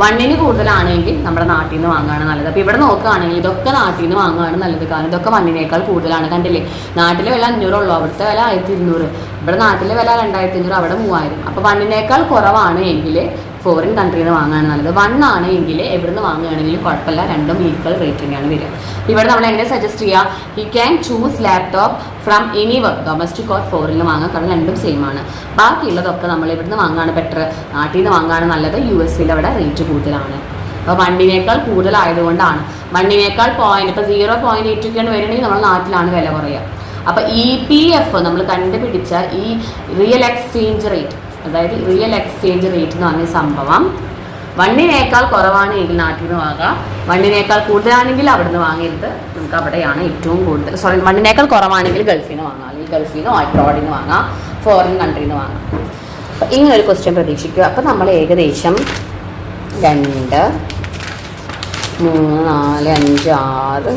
1ന് കൂടുതലാണെങ്കിൽ നമ്മുടെ നാട്ടിൽ നിന്ന് വാങ്ങുകയാണ് നല്ലത്. അപ്പോൾ ഇവിടെ നോക്കുകയാണെങ്കിൽ ഇതൊക്കെ നാട്ടിൽ നിന്ന് വാങ്ങുകയാണ് നല്ലത്. കാരണം ഇതൊക്കെ 1നേക്കാൾ കൂടുതലാണ്. കണ്ടില്ലേ, നാട്ടിലെ വില 500 ഉള്ളൂ, അവിടുത്തെ വില 1200. ഇവിടെ നാട്ടിലെ വില 2500, അവിടെ 3000. അപ്പോൾ 1നേക്കാൾ കുറവാണ് എങ്കിൽ ഫോറിൻ കൺട്രിയിൽ നിന്ന് വാങ്ങുകയാണ് നല്ലത്. 1 എങ്കിൽ എവിടെ നിന്ന് വാങ്ങുകയാണെങ്കിലും കുഴപ്പമില്ല, രണ്ടും ഈക്വൽ റേറ്റിംഗാണ് വരിക. ഇവിടെ നമ്മൾ എങ്ങനെ സജസ്റ്റ് ചെയ്യുക, you can choose laptop from anywhere, domestic or ഫോറിനിൽ വാങ്ങാം. കാരണം രണ്ടും സെയിം ആണ്. ബാക്കിയുള്ളതൊക്കെ നമ്മൾ ഇവിടുന്ന് വാങ്ങുകയാണ് ബെറ്റർ, നാട്ടിൽ നിന്ന് വാങ്ങുകയാണ് നല്ലത്. US അവിടെ റേറ്റ് കൂടുതലാണ്. അപ്പോൾ 1നേക്കാൾ കൂടുതലായതുകൊണ്ടാണ്. 1നേക്കാൾ പോയിന്റ് ഇപ്പോൾ 0.8 ഒക്കെയാണ് വരണമെങ്കിൽ നമ്മൾ നാട്ടിലാണ് വില കുറയുക. അപ്പോൾ EPF നമ്മൾ കണ്ടുപിടിച്ച ഈ റിയൽ എക്സ്ചേഞ്ച് റേറ്റ്, അതായത് റിയൽ എക്സ്ചേഞ്ച് റേറ്റ് എന്ന് പറഞ്ഞ സംഭവം 1നേക്കാൾ കുറവാണ് എങ്കിൽ നാട്ടിൽ നിന്ന് വാങ്ങാം. 1നേക്കാൾ കൂടുതലാണെങ്കിൽ അവിടെ നിന്ന് വാങ്ങരുത്. നമുക്ക് അവിടെയാണ് ഏറ്റവും കൂടുതൽ. 1നേക്കാൾ കുറവാണെങ്കിൽ ഗൾഫിൽ നിന്ന് വാങ്ങാം, അല്ലെങ്കിൽ ഗൾഫിൽ നിന്ന് അബ്രോഡിൽ നിന്ന് വാങ്ങാം, ഫോറിൻ കൺട്രിയിൽ നിന്ന് വാങ്ങാം. അപ്പം ഇങ്ങനൊരു ക്വസ്റ്റ്യൻ പ്രതീക്ഷിക്കുക. അപ്പം നമ്മൾ ഏകദേശം 2, 3, 4, 5, 6,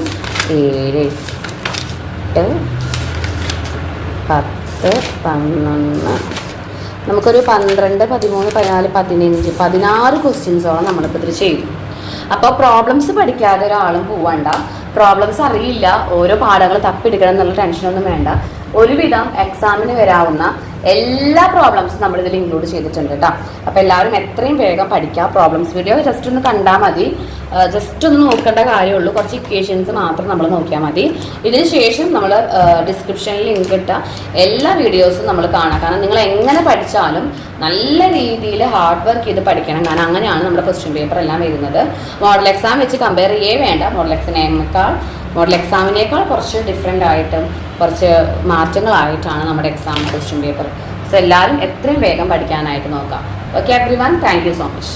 7, 8, 10, 11, നമുക്കൊരു 12, 13, 14, 15, 16 ക്വസ്റ്റ്യൻസോളം നമ്മളിപ്പോൾ ഇതിൽ ചെയ്യും. അപ്പോൾ പ്രോബ്ലംസ് പഠിക്കാതെ ഒരാളും പോവണ്ട. പ്രോബ്ലംസ് അറിയില്ല, ഓരോ പാഠങ്ങൾ തപ്പിയെടുക്കണം എന്നുള്ള ടെൻഷനൊന്നും വേണ്ട. ഒരുവിധം എക്സാമിന് വരാവുന്ന എല്ലാ പ്രോബ്ലംസും നമ്മളിതിൽ ഇൻക്ലൂഡ് ചെയ്തിട്ടുണ്ട് കേട്ടോ. അപ്പോൾ എല്ലാവരും എത്രയും വേഗം പഠിക്കുക. പ്രോബ്ലംസ് വീഡിയോ ജസ്റ്റ് ഒന്ന് കണ്ടാൽ മതി, ജസ്റ്റ് ഒന്ന് നോക്കേണ്ട കാര്യമുള്ളൂ. കുറച്ച് ഇക്വേഷൻസ് മാത്രം നമ്മൾ നോക്കിയാൽ മതി. ഇതിന് ശേഷം നമ്മൾ ഡിസ്ക്രിപ്ഷനിൽ ലിങ്ക് ഇട്ട എല്ലാ വീഡിയോസും നമ്മൾ കാണാം. കാരണം നിങ്ങൾ എങ്ങനെ പഠിച്ചാലും നല്ല രീതിയിൽ ഹാർഡ് വർക്ക് ചെയ്ത് പഠിക്കണം. കാരണം അങ്ങനെയാണ് നമ്മുടെ ക്വസ്റ്റ്യൻ പേപ്പർ എല്ലാം വരുന്നത്. മോഡൽ എക്സാം വെച്ച് കമ്പയർ ചെയ്യേ വേണ്ട. മോഡൽ എക്സാമിനേക്കാൾ കുറച്ച് ഡിഫറെൻ്റ് ആയിട്ടും കുറച്ച് മാറ്റങ്ങളായിട്ടാണ് നമ്മുടെ എക്സാം ക്വസ്റ്റ്യൻ പേപ്പർ. സോ എല്ലാവരും എത്രയും വേഗം പഠിക്കാനായിട്ട് നോക്കാം. Okay everyone, thank you so much.